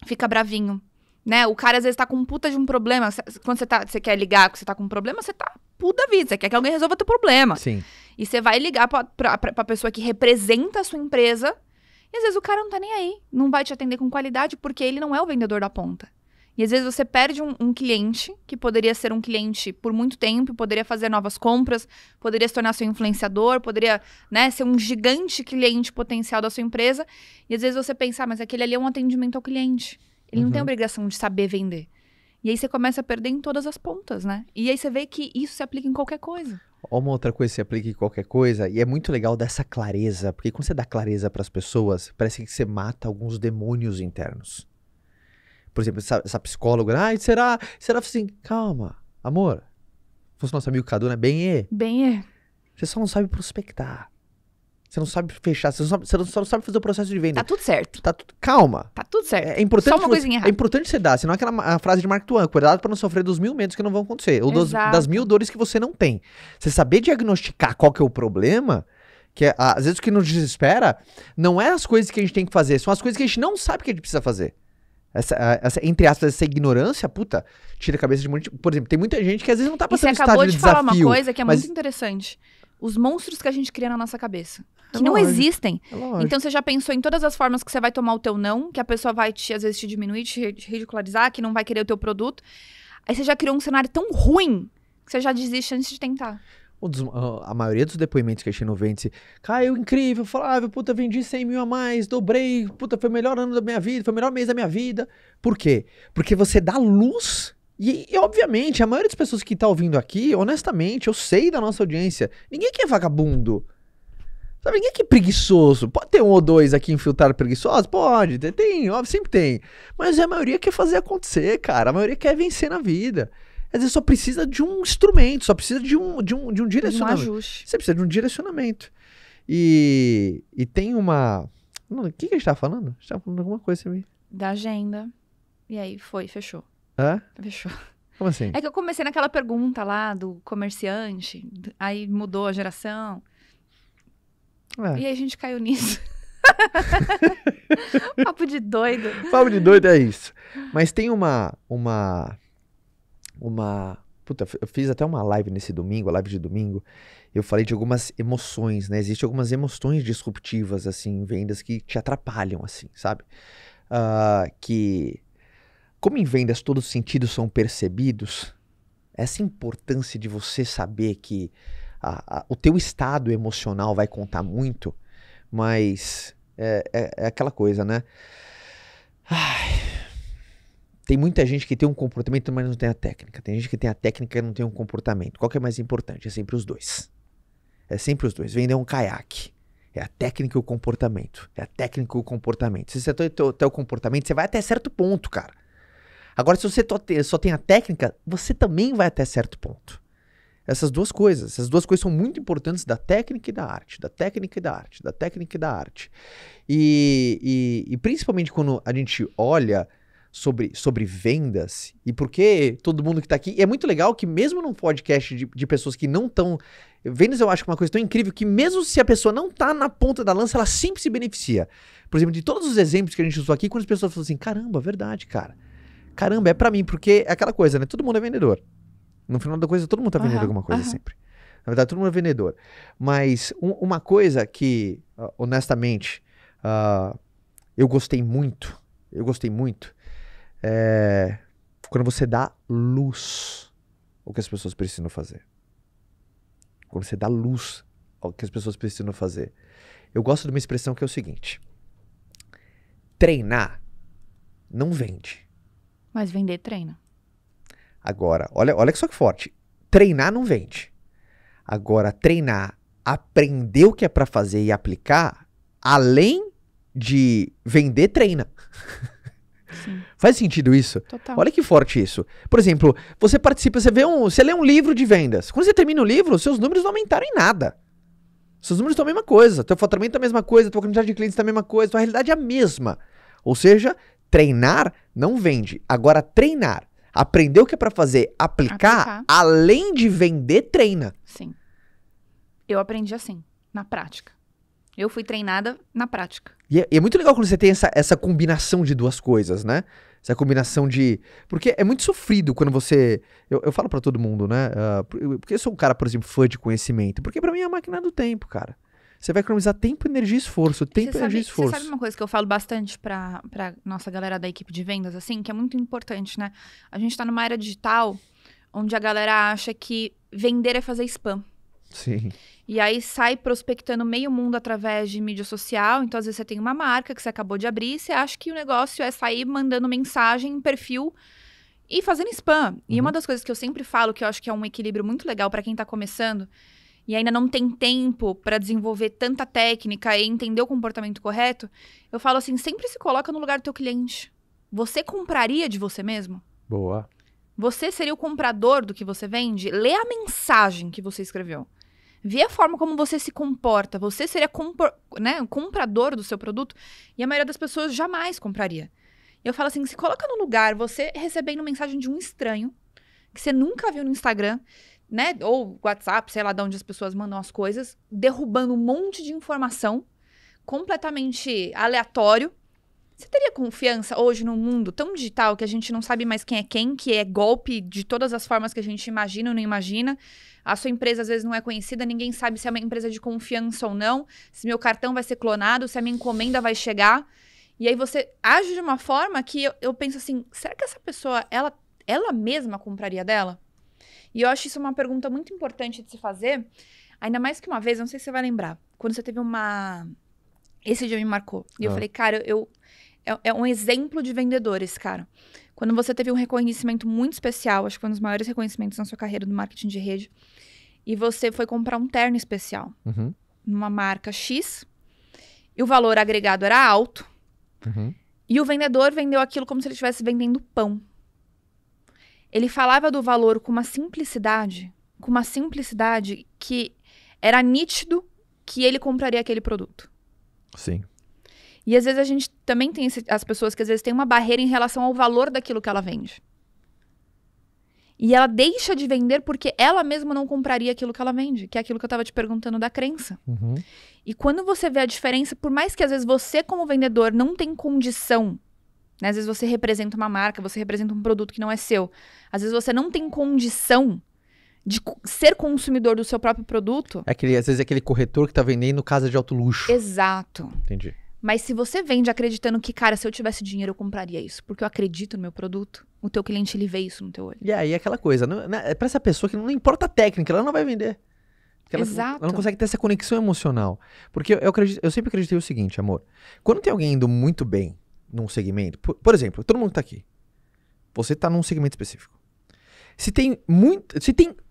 fica bravinho, né? O cara às vezes tá com um puta de um problema. Quando você quer ligar que você tá com um problema, você tá puta da vida, você quer que alguém resolva teu problema. Sim. E você vai ligar pra pessoa que representa a sua empresa, e às vezes o cara não tá nem aí, não vai te atender com qualidade porque ele não é o vendedor da ponta. E às vezes você perde um cliente, que poderia ser um cliente por muito tempo, poderia fazer novas compras, poderia se tornar seu influenciador, poderia, né, ser um gigante cliente potencial da sua empresa. E às vezes você pensa, mas aquele ali é um atendimento ao cliente. Ele não tem obrigação de saber vender. E aí você começa a perder em todas as pontas, né? E aí você vê que isso se aplica em qualquer coisa. Uma outra coisa que se aplica em qualquer coisa, e é muito legal dessa clareza, porque quando você dá clareza para as pessoas, parece que você mata alguns demônios internos. Por exemplo, essa psicóloga, será assim, calma, amor, fosse nosso amigo Cadu, né? Bem, você só não sabe prospectar. Você não sabe fechar, você só não sabe fazer o processo de venda. Tá tudo certo. Calma. Tá tudo certo. É importante só uma coisinha errada. É importante você dar, senão a frase de Mark Twain, cuidado para não sofrer dos 1000 medos que não vão acontecer, ou das 1000 dores que você não tem. Você saber diagnosticar qual que é o problema, que às vezes o que nos desespera não é as coisas que a gente tem que fazer, são as coisas que a gente não sabe que a gente precisa fazer. Entre aspas, essa ignorância, tira a cabeça de muito. Por exemplo, tem muita gente que às vezes não tá passando estágio de desafio. Você acabou de falar uma coisa que é muito interessante. Os monstros que a gente cria na nossa cabeça. Que não existem. Então você já pensou em todas as formas que você vai tomar o teu não, que a pessoa vai às vezes te diminuir, te ridicularizar, que não vai querer o teu produto. Aí você já criou um cenário tão ruim que você já desiste antes de tentar. A maioria dos depoimentos que a gente não vende, caiu incrível, Flávio, vendi 100 mil a mais, dobrei, foi o melhor ano da minha vida, foi o melhor mês da minha vida. Por quê? Porque você dá luz e obviamente, a maioria das pessoas que tá ouvindo aqui, honestamente, eu sei da nossa audiência, ninguém aqui é vagabundo. Sabe, ninguém aqui é preguiçoso. Pode ter um ou dois aqui infiltrado preguiçosos? Pode, tem, óbvio, sempre tem. Mas a maioria quer fazer acontecer, cara. A maioria quer vencer na vida. Às vezes só precisa de um instrumento, só precisa de um direcionamento. Um ajuste. Você precisa de um direcionamento. E tem uma... O que a gente tava falando? A gente tava falando de alguma coisa assim. Da agenda. E aí fechou. Hã? Fechou. Como assim? É que eu comecei naquela pergunta lá do comerciante, aí mudou a geração. E aí a gente caiu nisso. Papo de doido. Papo de doido é isso. Mas tem eu fiz até uma live nesse domingo, a live de domingo, eu falei de algumas emoções, né? Existem algumas emoções disruptivas, assim, em vendas que te atrapalham, assim, sabe? Que, como em vendas todos os sentidos são percebidos, essa importância de você saber que o teu estado emocional vai contar muito, mas é aquela coisa, né? Tem muita gente que tem um comportamento, mas não tem a técnica. Tem gente que tem a técnica e não tem um comportamento. Qual que é mais importante? É sempre os dois. É sempre os dois. Vender um caiaque. É a técnica e o comportamento. É a técnica e o comportamento. Se você tem o comportamento, você vai até certo ponto, cara. Agora, se você só tem a técnica, você também vai até certo ponto. Essas duas coisas são muito importantes, da técnica e da arte. Da técnica e da arte. Da técnica e da arte. E principalmente quando a gente olha sobre vendas e por que todo mundo que tá aqui. E é muito legal que mesmo num podcast de pessoas que não estão... Vendas eu acho que é uma coisa tão incrível que mesmo se a pessoa não tá na ponta da lança, ela sempre se beneficia. Por exemplo, de todos os exemplos que a gente usou aqui, quando as pessoas falam assim, caramba, verdade, cara. Caramba, é pra mim, porque é aquela coisa, né? Todo mundo é vendedor. No final da coisa, todo mundo tá vendendo alguma coisa sempre. Na verdade, todo mundo é vendedor. Mas uma coisa que, honestamente, eu gostei muito, é quando você dá luz ao que as pessoas precisam fazer. Quando você dá luz ao que as pessoas precisam fazer. Eu gosto de uma expressão que é o seguinte: treinar não vende. Mas vender treina. Agora, olha só que forte. Treinar não vende. Agora, treinar, aprender o que é pra fazer e aplicar, além de vender, treina. Sim. Faz sentido isso? Total. Olha que forte isso. Por exemplo, você participa, você lê um livro de vendas. Quando você termina o livro, seus números não aumentaram em nada. Seus números estão a mesma coisa. Teu faturamento é a mesma coisa, tua quantidade de clientes é a mesma coisa, tua realidade é a mesma. Ou seja, treinar não vende. Agora, treinar, aprender o que é pra fazer, aplicar, além de vender, treina. Sim. Eu aprendi assim, na prática. Eu fui treinada na prática. E é muito legal quando você tem essa combinação de duas coisas, né? Essa combinação de... Porque é muito sofrido quando você... Eu falo pra todo mundo, né? Porque eu sou um cara, por exemplo, fã de conhecimento. Porque pra mim é a máquina do tempo, cara. Você vai economizar tempo, energia e esforço. Tempo, energia e esforço. Você sabe uma coisa que eu falo bastante pra nossa galera da equipe de vendas, assim? Que é muito importante, né? A gente tá numa era digital onde a galera acha que vender é fazer spam. Sim. E aí sai prospectando meio mundo através de mídia social. Então, às vezes, você tem uma marca que você acabou de abrir e você acha que o negócio é sair mandando mensagem em perfil e fazendo spam. E uma das coisas que eu sempre falo, que eu acho que é um equilíbrio muito legal para quem tá começando e ainda não tem tempo para desenvolver tanta técnica e entender o comportamento correto, eu falo assim, sempre se coloca no lugar do teu cliente. Você compraria de você mesmo? Boa. Você seria o comprador do que você vende? Lê a mensagem que você escreveu. Vê a forma como você se comporta. Você seria o comprador do seu produto e a maioria das pessoas jamais compraria. Eu falo assim, se coloca no lugar, você recebendo mensagem de um estranho que você nunca viu no Instagram, né? Ou WhatsApp, sei lá de onde as pessoas mandam as coisas, derrubando um monte de informação completamente aleatório. Você teria confiança hoje num mundo tão digital que a gente não sabe mais quem é quem, que é golpe de todas as formas que a gente imagina ou não imagina? A sua empresa às vezes não é conhecida, ninguém sabe se é uma empresa de confiança ou não, se meu cartão vai ser clonado, se a minha encomenda vai chegar. E aí você age de uma forma que eu penso assim, será que essa pessoa, ela mesma compraria dela? E eu acho isso uma pergunta muito importante de se fazer, ainda mais que uma vez, não sei se você vai lembrar, quando você teve esse dia me marcou. E eu falei, cara, é um exemplo de vendedor esse cara. Quando você teve um reconhecimento muito especial, acho que foi um dos maiores reconhecimentos na sua carreira do marketing de rede, e você foi comprar um terno especial, numa marca X, e o valor agregado era alto, e o vendedor vendeu aquilo como se ele estivesse vendendo pão. Ele falava do valor com uma simplicidade que era nítido que ele compraria aquele produto. Sim. E às vezes a gente também tem as pessoas que às vezes têm uma barreira em relação ao valor daquilo que ela vende. E ela deixa de vender porque ela mesma não compraria aquilo que ela vende, que é aquilo que eu estava te perguntando da crença. E quando você vê a diferença, por mais que às vezes você como vendedor não tem condição, né? Às vezes você representa uma marca, você representa um produto que não é seu, às vezes você não tem condição de ser consumidor do seu próprio produto. Às vezes é aquele corretor que está vendendo casa de alto luxo. Exato. Entendi. Mas se você vende acreditando que, cara, se eu tivesse dinheiro eu compraria isso, porque eu acredito no meu produto, o teu cliente, ele vê isso no teu olho. E aí aquela coisa, é pra essa pessoa que não importa a técnica, ela não vai vender. Exato. Ela não consegue ter essa conexão emocional. Porque eu sempre acreditei o seguinte, amor. Quando tem alguém indo muito bem num segmento, por exemplo, todo mundo tá aqui. Você tá num segmento específico. Se tem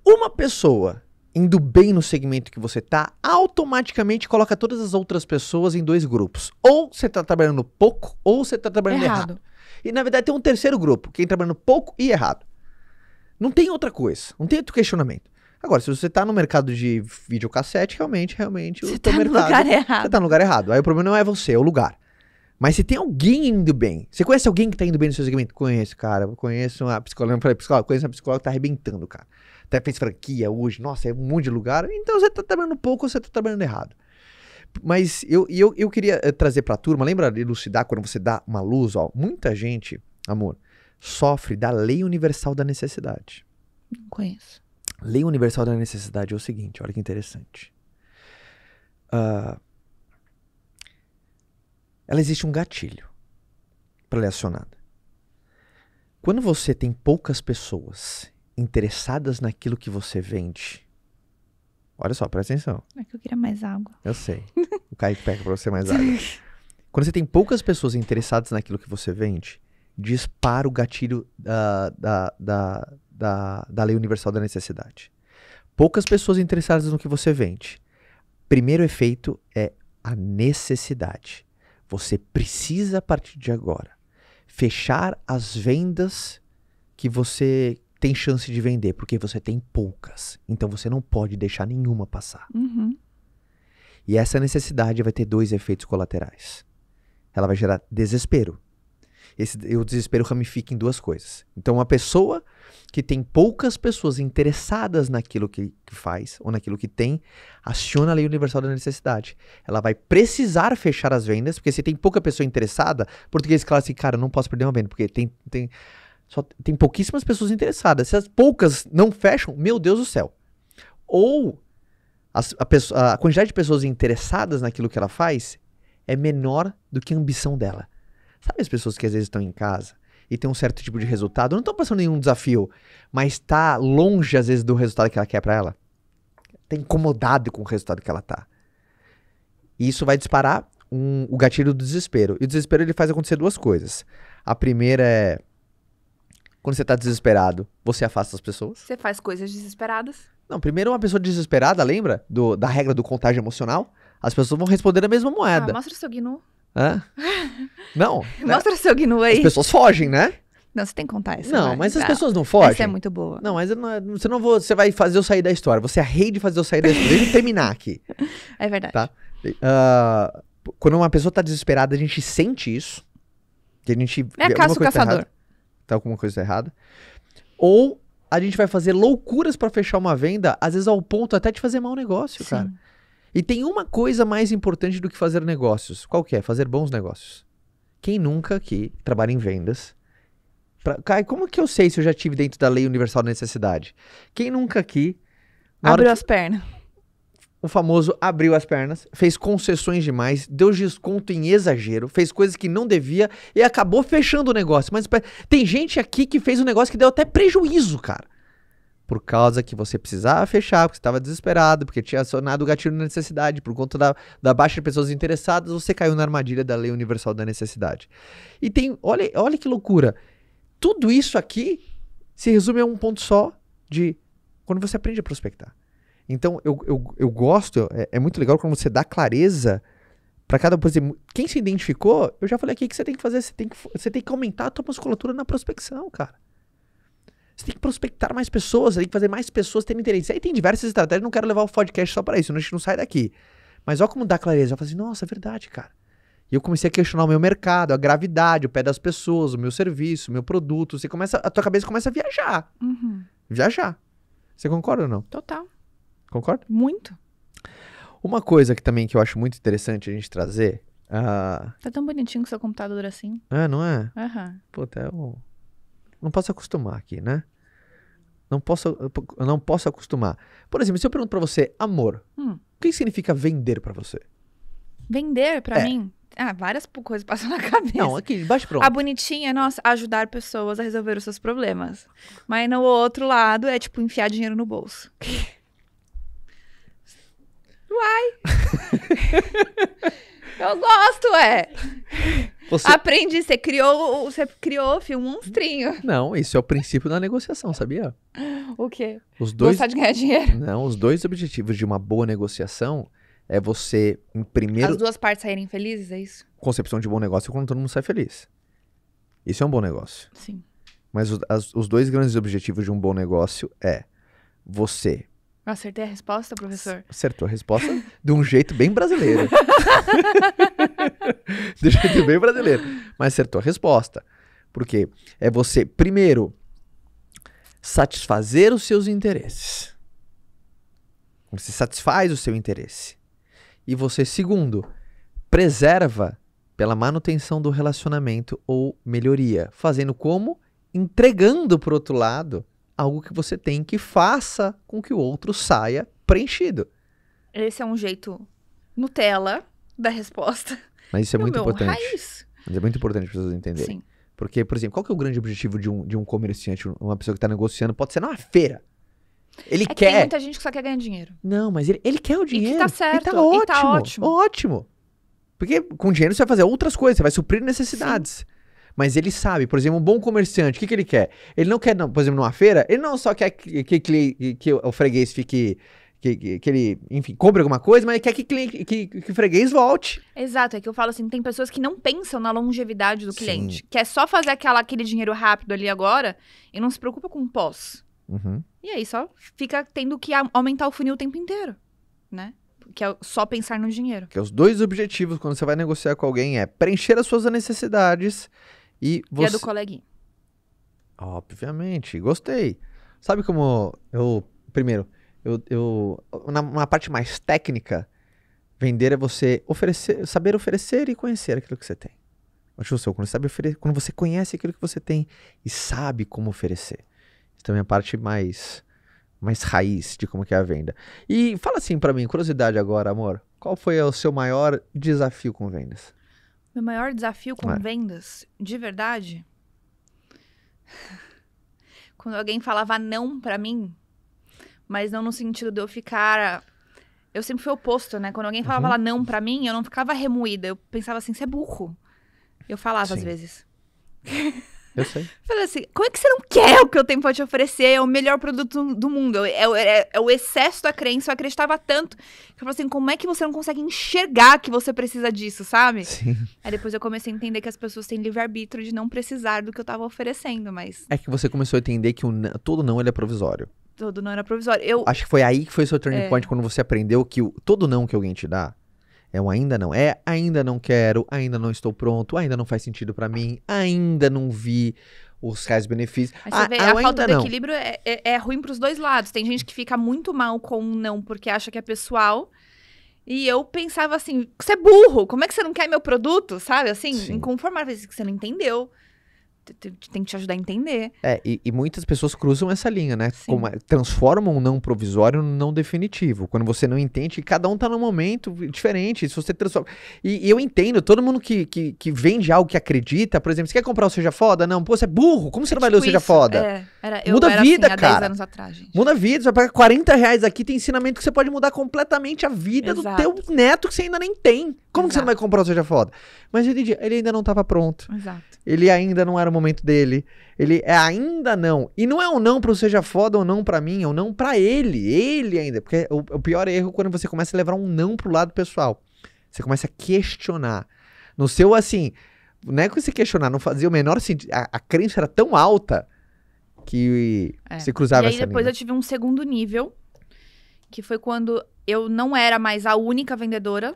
uma pessoa indo bem no segmento que você tá, automaticamente coloca todas as outras pessoas em dois grupos. Ou você tá trabalhando pouco, ou você tá trabalhando errado. E na verdade tem um terceiro grupo, quem tá trabalhando pouco e errado. Não tem outra coisa, não tem outro questionamento. Agora, se você tá no mercado de videocassete, realmente você tá no lugar errado. Você tá no lugar errado. Aí o problema não é você, é o lugar. Mas se tem alguém indo bem, você conhece alguém que tá indo bem no seu segmento? Conheço, cara. Eu conheço uma psicóloga, eu falei, psicóloga, conheço uma psicóloga que tá arrebentando, cara. Até fez franquia hoje, nossa, é um monte de lugar. Então você tá trabalhando pouco ou você tá trabalhando errado. Mas eu queria trazer pra turma, lembra de elucidar quando você dá uma luz, ó, muita gente, amor, sofre da lei universal da necessidade. Não conheço. Lei universal da necessidade é o seguinte, olha que interessante. Ela existe um gatilho para ela ser acionada. Quando você tem poucas pessoas interessadas naquilo que você vende, olha só, presta atenção. É que eu queria mais água. Eu sei. O Kaique pega pra você mais água. Quando você tem poucas pessoas interessadas naquilo que você vende, dispara o gatilho da lei universal da necessidade. Poucas pessoas interessadas no que você vende. Primeiro efeito é a necessidade. Você precisa, a partir de agora, fechar as vendas que você tem chance de vender, porque você tem poucas. Então você não pode deixar nenhuma passar. Uhum. E essa necessidade vai ter 2 efeitos colaterais. Ela vai gerar desespero. O desespero ramifica em 2 coisas. Então, uma pessoa que tem poucas pessoas interessadas naquilo que faz, ou naquilo que tem, aciona a lei universal da necessidade. Ela vai precisar fechar as vendas, porque se tem pouca pessoa interessada, português clássico, cara, eu não posso perder uma venda, porque tem pouquíssimas pessoas interessadas. Se as poucas não fecham, meu Deus do céu. Ou a quantidade de pessoas interessadas naquilo que ela faz é menor do que a ambição dela. Sabe as pessoas que às vezes estão em casa e tem um certo tipo de resultado, não estão passando nenhum desafio, mas está longe às vezes do resultado que ela quer para ela? Está incomodado com o resultado que ela tá. E isso vai disparar o gatilho do desespero. E o desespero ele faz acontecer 2 coisas. A primeira é, quando você está desesperado, você afasta as pessoas. Você faz coisas desesperadas. Não, primeiro uma pessoa desesperada, lembra da regra do contágio emocional? As pessoas vão responder a mesma moeda. Mostra o seu GNU. Hã? Não. Mostra o seu GNU aí. As pessoas fogem, né? Não, você tem que contar essa. Não, mas as pessoas não fogem. Essa é muito boa. Não, mas você vai fazer eu sair da história. Você é rei de fazer eu sair da história. Deixa eu terminar aqui. É verdade. Tá? Quando uma pessoa tá desesperada, a gente sente isso. Que a gente É a caça o caçador. Tá alguma coisa errada. Ou a gente vai fazer loucuras pra fechar uma venda, às vezes ao ponto até de fazer mau negócio, Sim. cara. E tem uma coisa mais importante do que fazer negócios. Qual que é? Fazer bons negócios. Quem nunca aqui trabalha em vendas? Kai, como que eu sei se eu já estive dentro da lei universal da necessidade? Quem nunca aqui... Abriu as pernas. O famoso abriu as pernas, fez concessões demais, deu desconto em exagero, fez coisas que não devia e acabou fechando o negócio. Mas tem gente aqui que fez um negócio que deu até prejuízo, cara. Por causa que você precisava fechar, porque você estava desesperado, porque tinha acionado o gatilho da necessidade, por conta da baixa de pessoas interessadas, você caiu na armadilha da lei universal da necessidade. E tem, olha que loucura, tudo isso aqui se resume a um ponto só de quando você aprende a prospectar. Então, eu gosto, é muito legal quando você dá clareza para cada coisa. Quem se identificou, eu já falei aqui que você tem que fazer, você tem que aumentar a tua musculatura na prospecção, cara. Você tem que prospectar mais pessoas, você tem que fazer mais pessoas terem interesse. Aí tem diversas estratégias, não quero levar o podcast só para isso, senão a gente não sai daqui. Mas olha como dá clareza. Eu falei assim, nossa, é verdade, cara. E eu comecei a questionar o meu mercado, a gravidade, o pé das pessoas, o meu serviço, o meu produto. A tua cabeça começa a viajar. Uhum. Viajar. Você concorda ou não? Total. Concorda? Muito. Uma coisa que também que eu acho muito interessante a gente trazer... Tá tão bonitinho com seu computador assim. Não é? Aham. Puta, eu não posso acostumar aqui, né? Eu não posso acostumar. Por exemplo, se eu pergunto pra você, amor, o que significa vender pra você? Vender, pra mim? Várias coisas passam na cabeça. Não, aqui, baixo pronto. A bonitinha, nossa, ajudar pessoas a resolver os seus problemas. Mas no outro lado é tipo enfiar dinheiro no bolso. Uai! Eu gosto, Aprendi, você criou, filho, um monstrinho. Não, isso é o princípio da negociação, sabia? O quê? Gostar de ganhar dinheiro? Não, os 2 objetivos de uma boa negociação é você, em primeiro... As 2 partes saírem felizes, é isso? Concepção de bom negócio é quando todo mundo sai feliz. Isso é um bom negócio. Sim. Mas os 2 grandes objetivos de um bom negócio é você... Acertei a resposta, professor? Acertou a resposta de um jeito bem brasileiro. Do jeito bem brasileiro. Mas acertou a resposta. Porque é você, primeiro, satisfazer os seus interesses. Você satisfaz o seu interesse. E você, segundo, preserva pela manutenção do relacionamento ou melhoria. Fazendo como? Entregando pro outro lado algo que você tem que faça com que o outro saia preenchido. Esse é um jeito Nutella da resposta. Mas isso é muito importante. Raiz. Mas é muito importante as pessoas entenderem. Sim. Porque, por exemplo, qual que é o grande objetivo de um comerciante, uma pessoa que está negociando? Pode ser numa feira. Ele quer... Tem muita gente que só quer ganhar dinheiro. Não, mas ele quer o dinheiro. E que tá certo. E tá ótimo. E tá ótimo. Ótimo. Porque com dinheiro você vai fazer outras coisas, você vai suprir necessidades. Sim. Mas ele sabe, por exemplo, um bom comerciante, o que ele quer? Ele não quer, por exemplo, numa feira, ele não só quer que o freguês fique... Que ele, enfim, compre alguma coisa, mas quer que o freguês volte. Exato, é que eu falo assim, tem pessoas que não pensam na longevidade do cliente. Sim. Que é só fazer aquele dinheiro rápido ali agora e não se preocupa com o pós. Uhum. E aí só fica tendo que aumentar o funil o tempo inteiro, né? Que é só pensar no dinheiro. Que os dois objetivos quando você vai negociar com alguém é preencher as suas necessidades e você... E a do coleguinha. Obviamente, gostei. Sabe como primeiro... na parte mais técnica, vender é você saber oferecer e conhecer aquilo que você tem. Quando você conhece aquilo que você tem e sabe como oferecer. Isso também é a parte mais raiz de como que é a venda. E fala assim pra mim, curiosidade agora, amor. Qual foi o seu maior desafio com vendas? Meu maior desafio com vendas, de verdade? Quando alguém falava não pra mim, mas não no sentido de eu ficar... Eu sempre fui oposto, né? Quando alguém falava não pra mim, eu não ficava remoída. Eu pensava assim, você é burro. Eu falava às vezes. Eu sei. Falei assim, como é que você não quer o que eu tenho pra te oferecer? É o melhor produto do mundo. É o excesso da crença. Eu acreditava tanto. Que eu falei assim, como é que você não consegue enxergar que você precisa disso, sabe? Sim. Aí depois eu comecei a entender que as pessoas têm livre-arbítrio de não precisar do que eu tava oferecendo, mas... É que você começou a entender que todo não ele é provisório. Todo não era provisório. Acho que foi aí que foi o seu turning point, quando você aprendeu que todo não que alguém te dá é um ainda não. É ainda não quero, ainda não estou pronto, ainda não faz sentido pra mim, ainda não vi os reais benefícios. Mas você vê, a falta de equilíbrio é ruim pros dois lados. Tem gente que fica muito mal com um não porque acha que é pessoal. E eu pensava assim, você é burro, como é que você não quer meu produto? Sabe, assim, inconformável, que você não entendeu. Tem que te ajudar a entender. E muitas pessoas cruzam essa linha, né? Transformam um não provisório num não definitivo. Quando você não entende que cada um tá num momento diferente. Se você transforma... E eu entendo, todo mundo que vende algo que acredita, por exemplo, você quer comprar o Seja Foda? Não, pô, você é burro, como você não vai ler o Seja Foda? Muda a vida, assim, há cara. 10 anos atrás, gente. Muda a vida, você vai pagar R$40 aqui, tem ensinamento que você pode mudar completamente a vida do teu neto que você ainda nem tem. Como que você não vai comprar o Seja Foda? Mas ele ainda não estava pronto. Exato. Ele ainda não era o momento dele. Ele ainda não. E não é um não pro Seja Foda ou não pra mim, é um não pra ele. Ele ainda. Porque o pior erro é quando você começa a levar um não pro lado pessoal. Você começa a questionar. No seu, assim, não é que você questionar, não fazia o menor sentido. A crença era tão alta que você cruzava essa linha. E aí depois eu tive um segundo nível, que foi quando eu não era mais a única vendedora.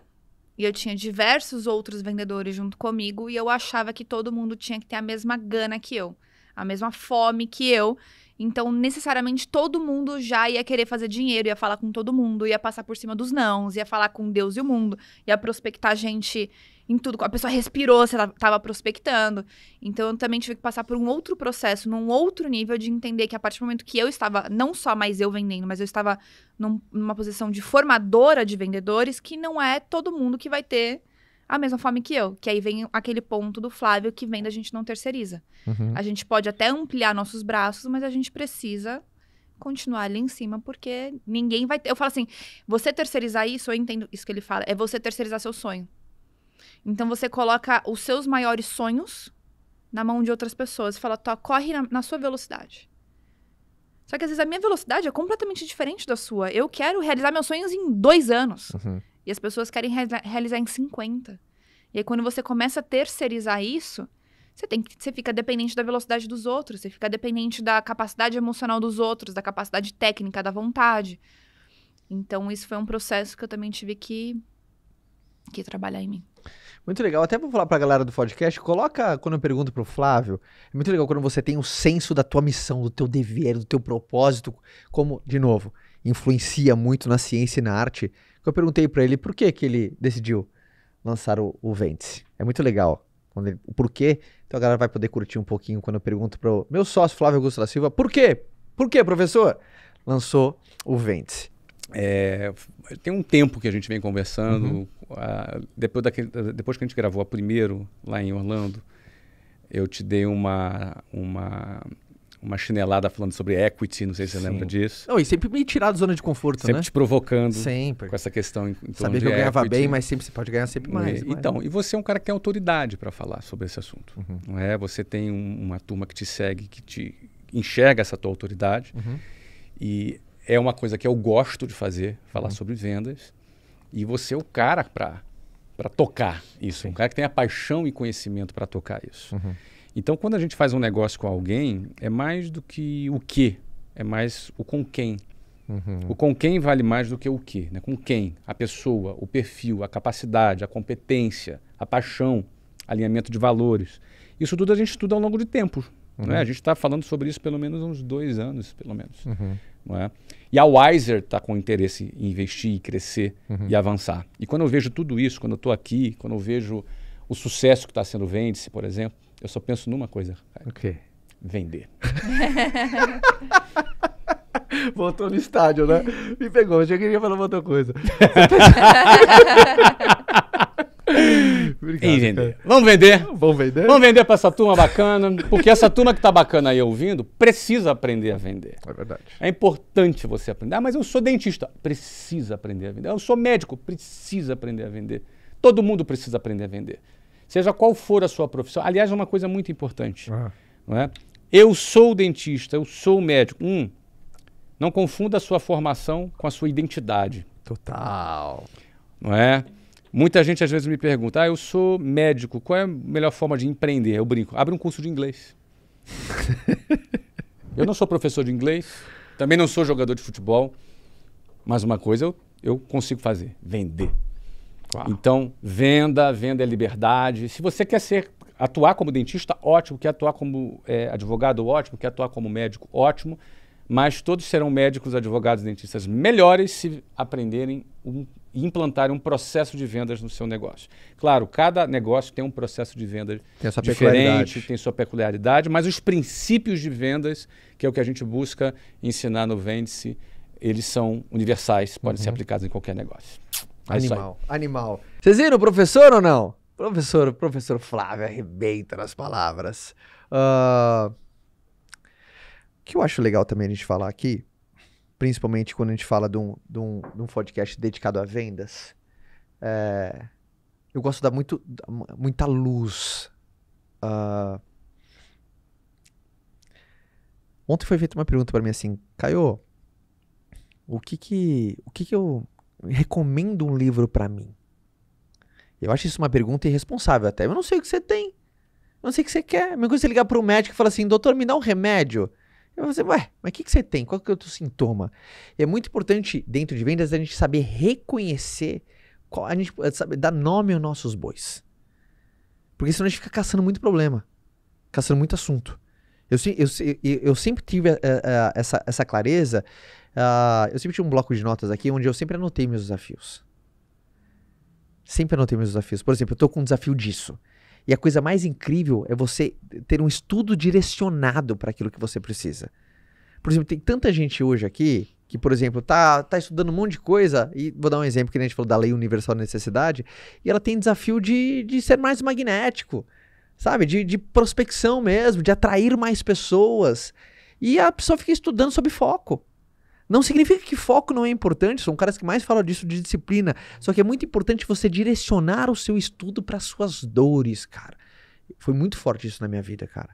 E eu tinha diversos outros vendedores junto comigo. E eu achava que todo mundo tinha que ter a mesma gana que eu. A mesma fome que eu. Então, necessariamente, todo mundo já ia querer fazer dinheiro. Ia falar com todo mundo. Ia passar por cima dos nãos. Ia falar com Deus e o mundo. Ia prospectar gente em tudo. A pessoa respirou, você tava prospectando. Então, eu também tive que passar por um outro processo. Num outro nível de entender que a partir do momento que eu estava... Não só mais eu vendendo, mas eu estava numa posição de formadora de vendedores, que não é todo mundo que vai ter a mesma fome que eu. Que aí vem aquele ponto do Flávio que vende a gente não terceiriza. A gente pode até ampliar nossos braços, mas a gente precisa continuar ali em cima, porque ninguém vai ter... Eu falo assim, você terceirizar isso, eu entendo isso que ele fala, é você terceirizar seu sonho. Então, você coloca os seus maiores sonhos na mão de outras pessoas. E fala, corre na sua velocidade. Só que, às vezes, a minha velocidade é completamente diferente da sua. Eu quero realizar meus sonhos em 2 anos. E as pessoas querem realizar em 50. E aí, quando você começa a terceirizar isso, você fica dependente da velocidade dos outros. Você fica dependente da capacidade emocional dos outros, da capacidade técnica, da vontade. Então, isso foi um processo que eu também tive que trabalhar em mim. Muito legal. Até vou falar pra galera do podcast, coloca, quando eu pergunto pro Flávio, é muito legal quando você tem o senso da tua missão, do teu dever, do teu propósito, como, de novo, influencia muito na ciência e na arte. Eu perguntei pra ele por que ele decidiu lançar o Vêndice. É muito legal. O porquê, então a galera vai poder curtir um pouquinho quando eu pergunto pro meu sócio Flávio Augusto da Silva, por quê? Por quê, professor? Lançou o Vêndice. Tem um tempo que a gente vem conversando, depois que a gente gravou a primeiro lá em Orlando, eu te dei uma chinelada falando sobre equity, não sei se você lembra disso. Não, e sempre me tirar da zona de conforto, sempre te provocando sempre. Com essa questão em torno Saber de que eu ganhava equity. bem, mas sempre você pode ganhar sempre mais. Então, e você é um cara que tem autoridade para falar sobre esse assunto. Não é? Você tem uma turma que te segue, que te enxerga essa tua autoridade. E é uma coisa que eu gosto de fazer, falar sobre vendas. E você é o cara para tocar isso. Um cara que tem a paixão e conhecimento para tocar isso. Então, quando a gente faz um negócio com alguém, é mais do que o quê, é mais o com quem. O com quem vale mais do que o quê, né? Com quem, a pessoa, o perfil, a capacidade, a competência, a paixão, alinhamento de valores. Isso tudo a gente estuda ao longo de tempo. Não é? A gente está falando sobre isso pelo menos uns 2 anos, pelo menos. Não é? E a Wiser está com interesse em investir, e crescer e avançar. E quando eu vejo tudo isso, quando eu estou aqui, quando eu vejo o sucesso que está sendo o Vêndice, por exemplo, eu só penso numa coisa. O quê? Vender. Voltou no estádio, né? Me pegou, eu já queria falar outra coisa. Obrigado, Em vender. cara. Vamos vender. Vamos vender? Vamos vender para essa turma bacana, porque essa turma que está bacana aí ouvindo precisa aprender a vender. É verdade. É importante você aprender. Ah, mas eu sou dentista. Precisa aprender a vender. Eu sou médico. Precisa aprender a vender. Todo mundo precisa aprender a vender. Seja qual for a sua profissão. Aliás, é uma coisa muito importante. Não é? Eu sou dentista, eu sou médico. Não confunda a sua formação com a sua identidade. Total. Não é? Muita gente às vezes me pergunta, eu sou médico, qual é a melhor forma de empreender? Eu brinco, abre um curso de inglês. Eu não sou professor de inglês, também não sou jogador de futebol, mas uma coisa eu consigo fazer, vender. Uau. Então, venda é liberdade. Se você quer atuar como dentista, ótimo. Quer atuar como advogado, ótimo. Quer atuar como médico, ótimo. Mas todos serão médicos, advogados, dentistas melhores se aprenderem e implantarem um processo de vendas no seu negócio. Claro, cada negócio tem um processo de venda diferente, tem sua peculiaridade, mas os princípios de vendas, que é o que a gente busca ensinar no Vêndice, eles são universais, podem ser aplicados em qualquer negócio. Animal. Vocês viram o professor ou não? Professor Flávio arrebenta nas palavras. O que eu acho legal também a gente falar aqui, principalmente quando a gente fala de um podcast dedicado a vendas, eu gosto de dar muita luz. Ontem foi feita uma pergunta para mim assim, Caio, o que eu recomendo um livro para mim? Eu acho isso uma pergunta irresponsável até. Eu não sei o que você tem. Eu não sei o que você quer. A mesma coisa você ligar para um médico e falar assim, doutor, me dá um remédio. Eu vou dizer, mas o que você tem? Qual que é o teu sintoma? E é muito importante, dentro de vendas, a gente saber reconhecer, a gente saber dar nome aos nossos bois. Porque senão a gente fica caçando muito problema. Caçando muito assunto. Eu sempre tive essa clareza. Eu sempre tinha um bloco de notas aqui, onde eu sempre anotei meus desafios. Por exemplo, eu tô com um desafio disso. E a coisa mais incrível é você ter um estudo direcionado para aquilo que você precisa. Por exemplo, tem tanta gente hoje aqui que, por exemplo, tá estudando um monte de coisa, e vou dar um exemplo que a gente falou da Lei Universal da Necessidade, e ela tem desafio de ser mais magnético, sabe? De prospecção mesmo, de atrair mais pessoas. E a pessoa fica estudando sob foco. Não significa que foco não é importante, são caras que mais falam disso de disciplina, só que é muito importante você direcionar o seu estudo para suas dores, cara. Foi muito forte isso na minha vida, cara.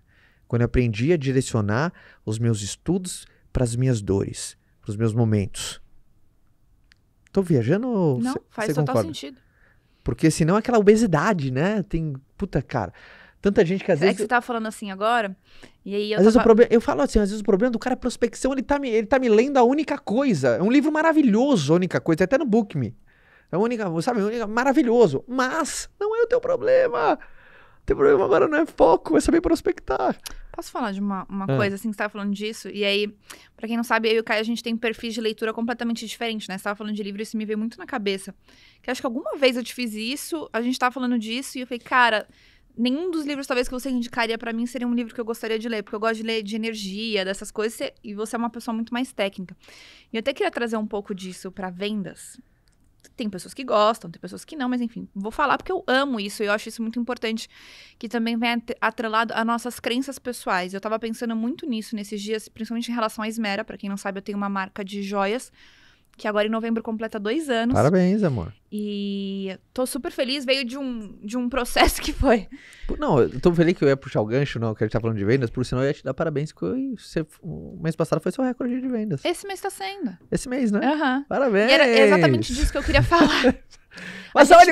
Quando eu aprendi a direcionar os meus estudos para as minhas dores, para os meus momentos. Tô viajando ou não, faz total sentido. Porque senão é aquela obesidade, né? Puta, cara. Tanta gente que às vezes... É que você tá falando assim agora, e aí às vezes o problema, eu falo assim, às vezes o problema do cara é prospecção, ele tá me lendo a única coisa. É um livro maravilhoso, a única coisa, até no Book Me. É a única, sabe, maravilhoso. Mas não é o teu problema. O teu problema agora não é foco, é saber prospectar. Posso falar de uma coisa, assim, que você tava falando disso? E aí, pra quem não sabe, eu e o Caio, a gente tem perfis de leitura completamente diferentes, né? Você tava falando de livro e isso me veio muito na cabeça. Que acho que alguma vez eu te fiz isso, a gente tava falando disso, e eu falei, cara, nenhum dos livros, talvez, que você indicaria pra mim seria um livro que eu gostaria de ler, porque eu gosto de ler de energia, dessas coisas, e você é uma pessoa muito mais técnica. E eu até queria trazer um pouco disso pra vendas. Tem pessoas que gostam, tem pessoas que não, mas enfim, vou falar porque eu amo isso e eu acho isso muito importante, que também vem atrelado a nossas crenças pessoais. Eu tava pensando muito nisso nesses dias, principalmente em relação à Esmera. Pra quem não sabe, eu tenho uma marca de joias, que agora em novembro completa 2 anos. Parabéns, amor. E tô super feliz, veio de um processo que foi. Não, eu tô feliz que eu ia puxar o gancho, não, que a gente tá falando de vendas, por sinal eu ia te dar parabéns, que o mês passado foi seu recorde de vendas. Esse mês tá sendo. Esse mês, né? Aham. Parabéns. E era exatamente disso que eu queria falar. Mas onde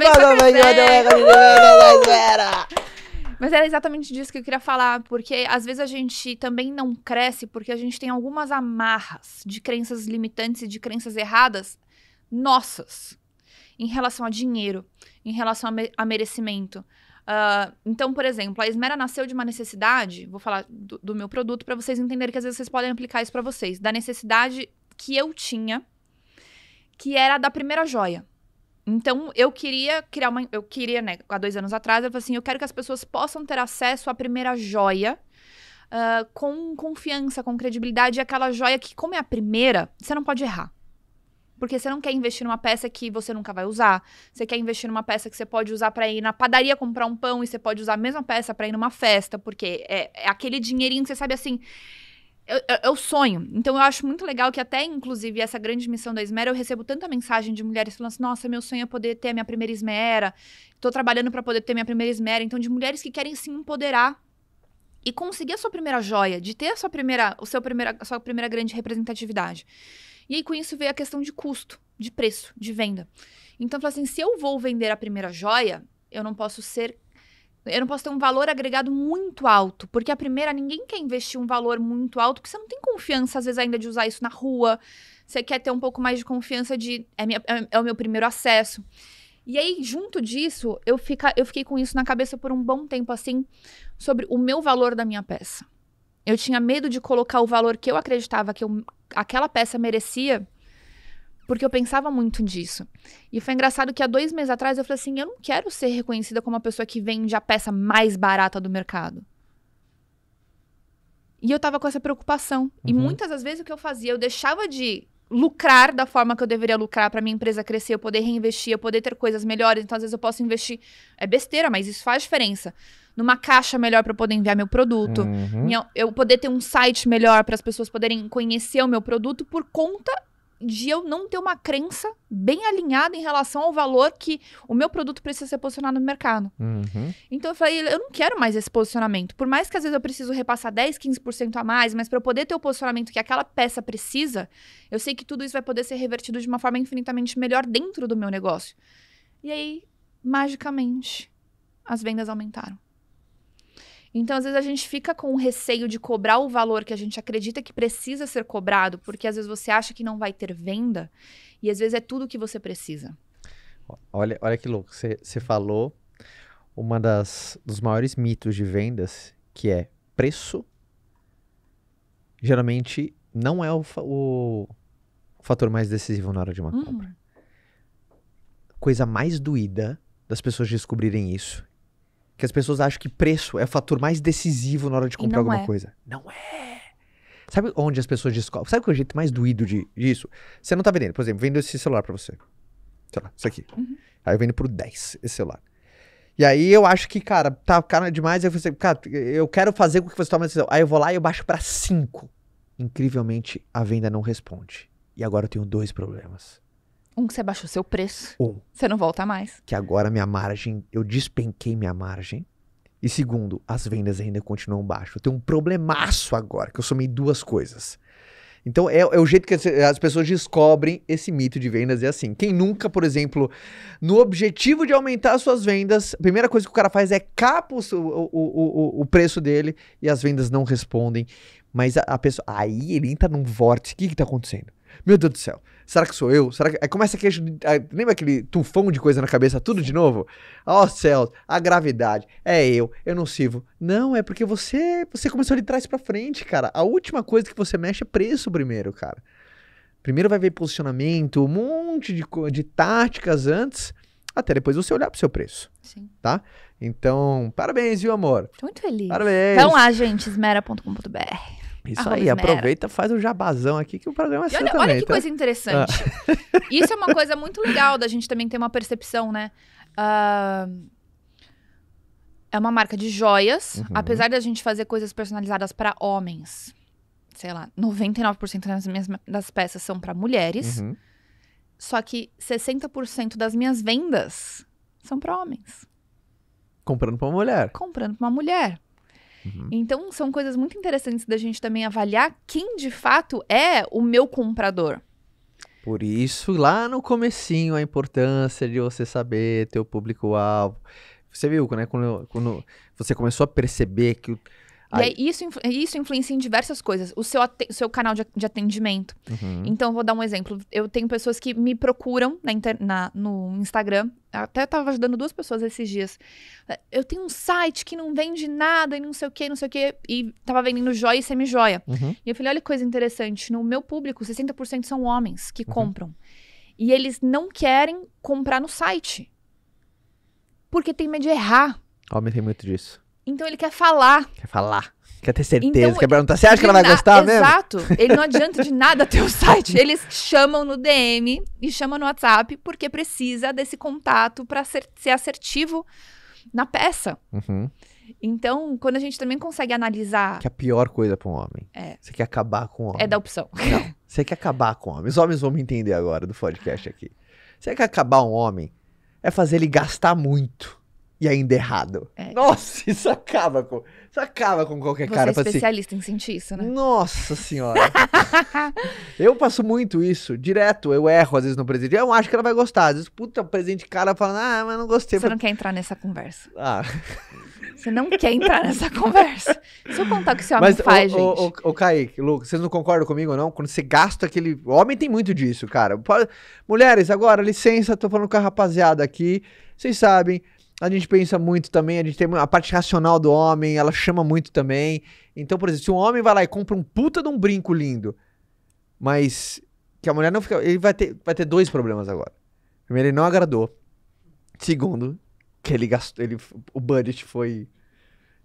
Mas era exatamente disso que eu queria falar, porque às vezes a gente também não cresce porque a gente tem algumas amarras de crenças limitantes e de crenças erradas nossas, em relação a dinheiro, em relação a merecimento. Então, por exemplo, a Esmera nasceu de uma necessidade, vou falar do meu produto para vocês entenderem que às vezes vocês podem aplicar isso para vocês, da necessidade que eu tinha, que era da primeira joia. Então, eu queria né, há 2 anos atrás, eu falei assim, eu quero que as pessoas possam ter acesso à primeira joia com confiança, com credibilidade, e aquela joia que, como é a primeira, você não pode errar. Porque você não quer investir numa peça que você nunca vai usar, você quer investir numa peça que você pode usar para ir na padaria comprar um pão e você pode usar a mesma peça para ir numa festa, porque é aquele dinheirinho que você sabe assim... É o sonho. Então, eu acho muito legal que até, inclusive, essa grande missão da Esmera, eu recebo tanta mensagem de mulheres falando assim, nossa, meu sonho é poder ter a minha primeira Esmera, tô trabalhando pra poder ter minha primeira Esmera. Então, de mulheres que querem se empoderar e conseguir a sua primeira joia, de ter a sua primeira grande representatividade. E aí, com isso, veio a questão de custo, de preço, de venda. Então, eu falo assim, se eu vou vender a primeira joia, eu não posso ter um valor agregado muito alto, porque a primeira, ninguém quer investir um valor muito alto, porque você não tem confiança, às vezes, ainda de usar isso na rua, você quer ter um pouco mais de confiança de, é o meu primeiro acesso. E aí, junto disso, eu fiquei com isso na cabeça por um bom tempo, assim, sobre o meu valor da minha peça. Eu tinha medo de colocar o valor que eu acreditava que aquela peça merecia, porque eu pensava muito disso. E foi engraçado que há 2 meses atrás eu falei assim, eu não quero ser reconhecida como a pessoa que vende a peça mais barata do mercado. E eu tava com essa preocupação. E muitas das vezes o que eu fazia, eu deixava de lucrar da forma que eu deveria lucrar pra minha empresa crescer, eu poder reinvestir, eu poder ter coisas melhores. Então, às vezes eu posso investir, é besteira, mas isso faz diferença. Numa caixa melhor pra eu poder enviar meu produto. Eu poder ter um site melhor para as pessoas poderem conhecer o meu produto por conta de eu não ter uma crença bem alinhada em relação ao valor que o meu produto precisa ser posicionado no mercado. Então eu falei, eu não quero mais esse posicionamento. Por mais que às vezes eu preciso repassar 10, 15% a mais, mas para eu poder ter o posicionamento que aquela peça precisa, eu sei que tudo isso vai poder ser revertido de uma forma infinitamente melhor dentro do meu negócio. E aí, magicamente, as vendas aumentaram. Então, às vezes, a gente fica com o receio de cobrar o valor que a gente acredita que precisa ser cobrado, porque às vezes você acha que não vai ter venda, e às vezes é tudo que você precisa. Olha que louco, você falou dos maiores mitos de vendas, que é preço, geralmente não é o fator mais decisivo na hora de uma compra. Coisa mais doída das pessoas descobrirem isso, que as pessoas acham que preço é o fator mais decisivo na hora de comprar alguma coisa. Não é. Sabe onde as pessoas descobrem? Sabe qual é o jeito mais doído disso? Você não tá vendendo. Por exemplo, vendo esse celular pra você. Sei lá, isso aqui. Aí eu vendo por 10 esse celular. E aí eu acho que, cara, tá caro demais. Aí eu falei assim, cara, eu quero fazer com que você tome a decisão. Aí eu vou lá e eu baixo pra 5. Incrivelmente, a venda não responde. E agora eu tenho 2 problemas. Um, que você baixou seu preço. Você não volta mais. Que agora minha margem, eu despenquei minha margem. E segundo, as vendas ainda continuam baixas. Eu tenho um problemaço agora, que eu somei 2 coisas. Então é o jeito que as pessoas descobrem esse mito de vendas. É assim, quem nunca, por exemplo, no objetivo de aumentar as suas vendas, a primeira coisa que o cara faz é capa o preço dele e as vendas não respondem. Mas a pessoa... Aí ele entra num vórtice. O que tá acontecendo? Meu Deus do céu. Será que sou eu? Será que... Aí começa aquele... Lembra aquele tufão de coisa na cabeça? Tudo de novo? Ó céus, a gravidade. É eu não sirvo. Não, é porque você começou de trás pra frente, cara. A última coisa que você mexe é preço primeiro, cara. Primeiro vai ver posicionamento, um monte de táticas antes, até depois você olhar pro seu preço. Sim. Tá? Então, parabéns, viu, amor? Tô muito feliz. Parabéns. Vão lá, gente, esmera.com.br. Isso aí, aproveita, faz o jabazão aqui que o programa é seu também. Olha que coisa interessante. Isso é uma coisa muito legal da gente também ter uma percepção, né? É uma marca de joias, apesar da gente fazer coisas personalizadas para homens. Sei lá, 99% das peças são para mulheres. Só que 60% das minhas vendas são para homens. Comprando pra uma mulher. Comprando pra uma mulher. Então, são coisas muito interessantes da gente também avaliar quem, de fato, é o meu comprador. Por isso, lá no comecinho, a importância de você saber teu público-alvo. Você viu, né? Quando você começou a perceber que... E aí, isso influencia em diversas coisas. O seu canal de atendimento. Então, vou dar um exemplo. Eu tenho pessoas que me procuram no Instagram. Até estava ajudando 2 pessoas esses dias. Eu tenho um site que não vende nada e não sei o que. E tava vendendo joia e semi-joia. E eu falei, olha que coisa interessante. No meu público, 60% são homens que compram. E eles não querem comprar no site. Porque tem medo de errar. Homem tem muito disso. Então ele quer falar. Quer ter certeza, então, quer perguntar. Você acha que ela vai gostar mesmo? Exato. Ele não adianta de nada ter o site. Eles chamam no DM e chamam no WhatsApp porque precisa desse contato para ser assertivo na peça. Então, quando a gente também consegue analisar... Que é a pior coisa para um homem. Você quer acabar com o homem. É da opção. Não, você quer acabar com o homem. Os homens vão me entender agora do podcast aqui. Você quer acabar um homem, é fazer ele gastar muito. E ainda errado. Nossa, isso acaba com qualquer cara. Você é especialista em sentir isso, né? Nossa senhora. Eu passo muito isso, direto. Eu erro às vezes no presente. Eu acho que ela vai gostar. Às vezes, puta, o presente cara falando, mas não gostei. Você não quer entrar nessa conversa. Você não quer entrar nessa conversa. Se eu contar o que esse homem faz, gente. Ô, Kaique, Lucas, vocês não concordam comigo ou não? Quando você gasta aquele... O homem tem muito disso, cara. Mulheres, agora, licença, tô falando com a rapaziada aqui. Vocês sabem... A gente pensa muito também, a gente tem a parte racional do homem, ela chama muito também. Então, por exemplo, se um homem vai lá e compra um puta de um brinco lindo, mas que a mulher não fica... Ele vai ter 2 problemas agora. Primeiro, ele não agradou. Segundo, que ele gastou... O budget foi...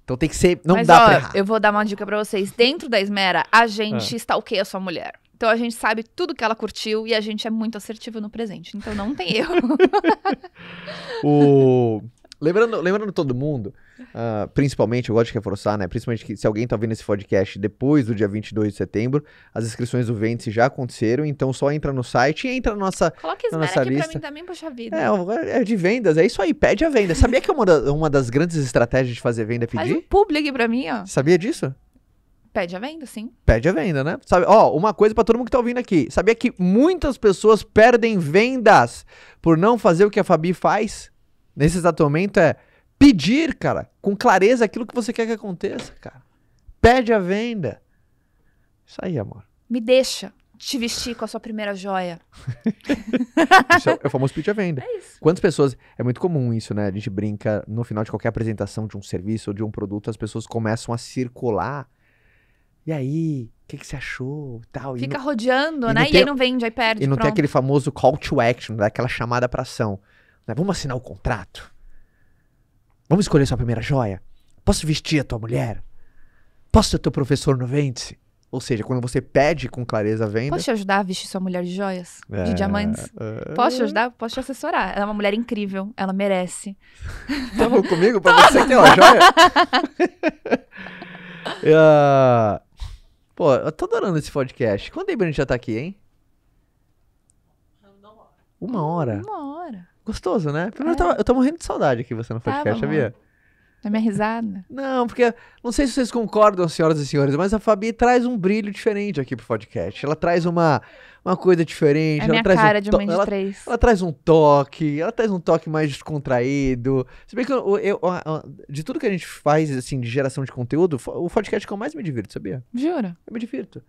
Então tem que ser... Não dá pra errar. Eu vou dar uma dica pra vocês. Dentro da Esmera, a gente stalkeia a sua mulher. Então a gente sabe tudo que ela curtiu e a gente é muito assertivo no presente. Então não tem erro. Lembrando todo mundo, principalmente, eu gosto de reforçar, né? Principalmente que se alguém tá ouvindo esse podcast depois do dia 22 de setembro, as inscrições do Vêndice já aconteceram, então só entra no site e entra na nossa lista. Coloca Esmera aqui pra mim também, poxa vida. É de vendas, é isso aí, pede a venda. Sabia que uma das grandes estratégias de fazer venda é pedir? Faz um publi aqui pra mim, ó. Sabia disso? Pede a venda, sim. Pede a venda, né? Sabe, uma coisa pra todo mundo que tá ouvindo aqui. Sabia que muitas pessoas perdem vendas por não fazer o que a Fabi faz? Nesse exato momento pedir, cara, com clareza aquilo que você quer que aconteça, cara. Pede a venda. Isso aí, amor. Me deixa te vestir com a sua primeira joia. Isso é o famoso pedir a venda. É isso. Quantas pessoas... É muito comum isso, né? A gente brinca no final de qualquer apresentação de um serviço ou de um produto, as pessoas começam a circular. E aí, o que você achou? Tal. Fica rodeando, né? E aí não vende, aí perde. E não tem aquele famoso call to action, daquela chamada pra ação. Né? Vamos assinar o contrato? Vamos escolher sua primeira joia? Posso vestir a tua mulher? Posso ser teu professor no Vêndice? Ou seja, quando você pede com clareza a venda... Posso te ajudar a vestir sua mulher de joias? De diamantes? Posso te ajudar? Posso te assessorar. Ela é uma mulher incrível. Ela merece. Tá bom comigo? Pra você ter uma joia? Pô, eu tô adorando esse podcast. Quanto tempo a gente já tá aqui, hein? 1 hora. 1 hora. Gostoso, né? Primeiro eu tava morrendo de saudade aqui você no podcast, sabia? É minha risada. Não, porque não sei se vocês concordam, senhoras e senhores, mas a Fabi traz um brilho diferente aqui pro podcast. Ela traz uma coisa diferente. É ela minha traz cara de mãe de ela, 3. ela traz um toque mais descontraído. Se bem que de tudo que a gente faz, assim, de geração de conteúdo, o podcast que eu mais me divirto, sabia? Jura? Eu me divirto.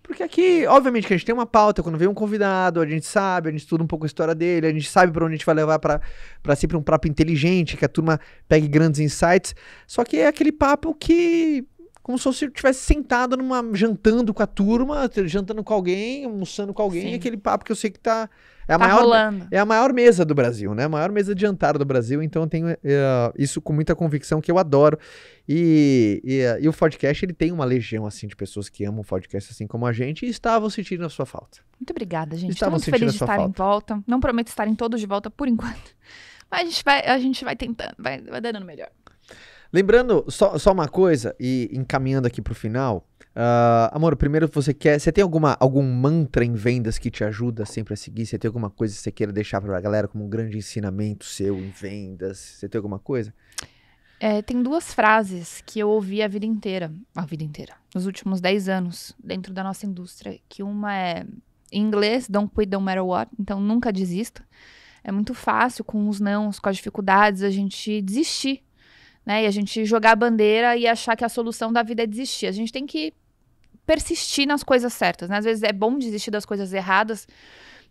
Porque aqui, obviamente, que a gente tem uma pauta, quando vem um convidado, a gente estuda um pouco a história dele, a gente sabe pra onde a gente vai levar pra sempre um papo inteligente, que a turma pegue grandes insights. Só que é aquele papo que, como se você estivesse sentado jantando com a turma, jantando com alguém, almoçando com alguém, Sim. aquele papo que eu sei que tá Rolando. é a maior mesa do Brasil, né? A maior mesa de jantar do Brasil, então eu tenho isso com muita convicção, que eu adoro. E o podcast, ele tem uma legião, assim, de pessoas que amam o podcast, assim como a gente, e estavam sentindo a sua falta. Muito obrigada, gente. Estavam Estou muito feliz de sentindo a estar sua em volta. Não prometo estarem todos de volta por enquanto. Mas a gente vai tentando, vai dando melhor. Lembrando, só uma coisa, e encaminhando aqui pro final, amor, primeiro você tem algum mantra em vendas que te ajuda sempre a seguir? Você tem alguma coisa que você queira deixar pra galera como um grande ensinamento seu em vendas? Você tem alguma coisa? Tem 2 frases que eu ouvi a vida inteira, nos últimos 10 anos, dentro da nossa indústria, que uma é, em inglês, don't quit, no matter what, então nunca desista. É muito fácil, com os nãos, com as dificuldades, a gente desistir, né? E a gente jogar a bandeira e achar que a solução da vida é desistir. A gente tem que persistir nas coisas certas, né? Às vezes é bom desistir das coisas erradas,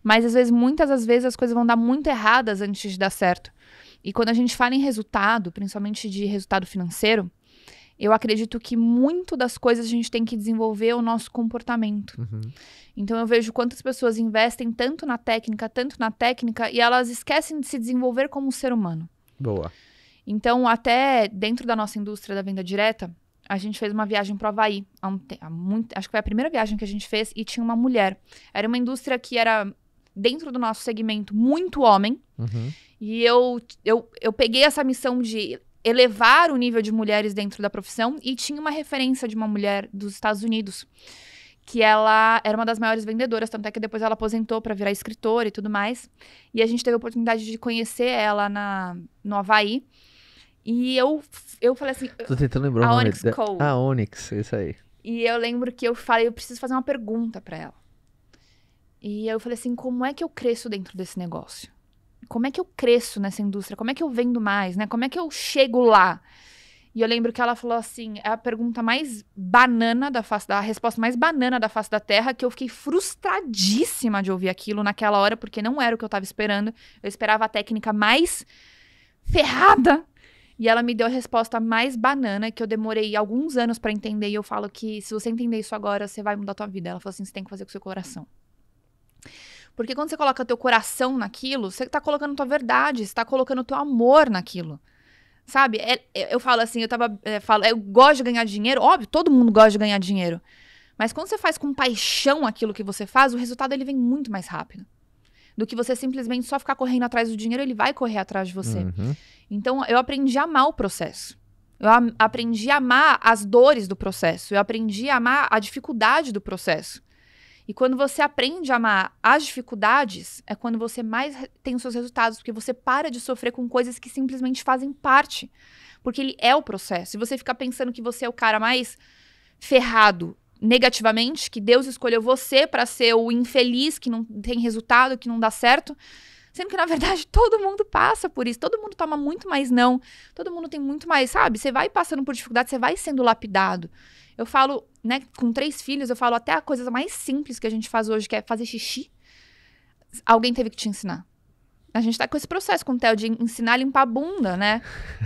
mas muitas das vezes as coisas vão dar muito erradas antes de dar certo. E quando a gente fala em resultado, principalmente de resultado financeiro, eu acredito que muito das coisas a gente tem que desenvolver o nosso comportamento. Uhum. Então eu vejo quantas pessoas investem tanto na técnica, e elas esquecem de se desenvolver como ser humano. Boa. Então, até dentro da nossa indústria da venda direta, a gente fez uma viagem para o Havaí. Acho que foi a primeira viagem que a gente fez e tinha uma mulher. Era uma indústria que era, dentro do nosso segmento, muito homem. Uhum. E eu peguei essa missão de elevar o nível de mulheres dentro da profissão e tinha uma referência de uma mulher dos Estados Unidos, que ela era uma das maiores vendedoras, tanto é que depois ela aposentou para virar escritora e tudo mais. E a gente teve a oportunidade de conhecer ela no Havaí. E eu falei assim... Tô tentando lembrar a o nome Onyx dela. Cole. Ah, Onyx, isso aí. E eu lembro que eu falei, eu preciso fazer uma pergunta para ela. E eu falei assim, como é que eu cresço dentro desse negócio? Como é que eu cresço nessa indústria? Como é que eu vendo mais, né? Como é que eu chego lá? E eu lembro que ela falou assim, é a pergunta mais banana a resposta mais banana da face da Terra, que eu fiquei frustradíssima de ouvir aquilo naquela hora, porque não era o que eu tava esperando. Eu esperava a técnica mais ferrada. E ela me deu a resposta mais banana, que eu demorei alguns anos pra entender. E eu falo que se você entender isso agora, você vai mudar a tua vida. Ela falou assim, você tem que fazer com o seu coração. Porque quando você coloca teu coração naquilo, você tá colocando tua verdade, você tá colocando teu amor naquilo. Sabe? Eu falo assim, eu gosto de ganhar dinheiro. Óbvio, todo mundo gosta de ganhar dinheiro. Mas quando você faz com paixão aquilo que você faz, o resultado ele vem muito mais rápido. Do que você simplesmente só ficar correndo atrás do dinheiro, ele vai correr atrás de você. Uhum. Então, eu aprendi a amar o processo. Eu aprendi a amar as dores do processo. Eu aprendi a amar a dificuldade do processo. E quando você aprende a amar as dificuldades, é quando você mais tem os seus resultados, porque você para de sofrer com coisas que simplesmente fazem parte. Porque ele é o processo. E você fica pensando que você é o cara mais ferrado negativamente, que Deus escolheu você para ser o infeliz, que não tem resultado, que não dá certo. Sendo que, na verdade, todo mundo passa por isso. Todo mundo toma muito mais não. Todo mundo tem muito mais, sabe? Você vai passando por dificuldade, você vai sendo lapidado. Eu falo, né, com 3 filhos, eu falo até a coisa mais simples que a gente faz hoje, que é fazer xixi. Alguém teve que te ensinar. A gente tá com esse processo com o Theo de ensinar a limpar a bunda, né?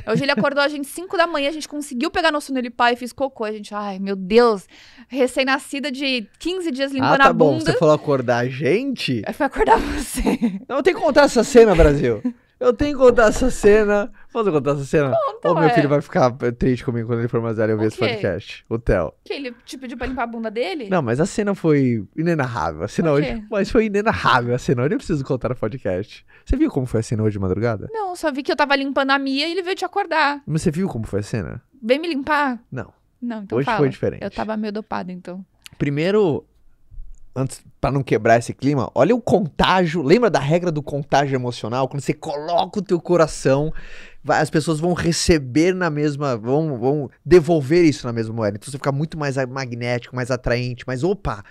Hoje ele acordou a gente 5 da manhã, a gente conseguiu pegar no sono dele, pai, e fiz cocô. A gente, ai, meu Deus, recém-nascida de 15 dias limpando a bunda. Você falou acordar a gente? Aí foi acordar você. Não, eu tenho que contar essa cena, Brasil. Eu tenho que contar essa cena. Posso contar essa cena? Conta, Ou meu filho vai ficar triste comigo quando ele for mais velho e eu ver esse quê? podcast. O Theo. Que ele te pediu pra limpar a bunda dele? Não, mas a cena foi inenarrável. A cena Por hoje. quê? Mas foi inenarrável a cena. Eu nem preciso contar no podcast. Você viu como foi a cena hoje de madrugada? Não, só vi que eu tava limpando a Mia e ele veio te acordar. Mas você viu como foi a cena? Vem me limpar? Não. Não, então Hoje fala. foi diferente. Eu tava meio dopada, então. Primeiro, antes, pra não quebrar esse clima, olha o contágio. Lembra da regra do contágio emocional? Quando você coloca o teu coração, as pessoas vão receber na mesma, vão devolver isso na mesma moeda. Então você fica muito mais magnético, mais atraente, mas opa,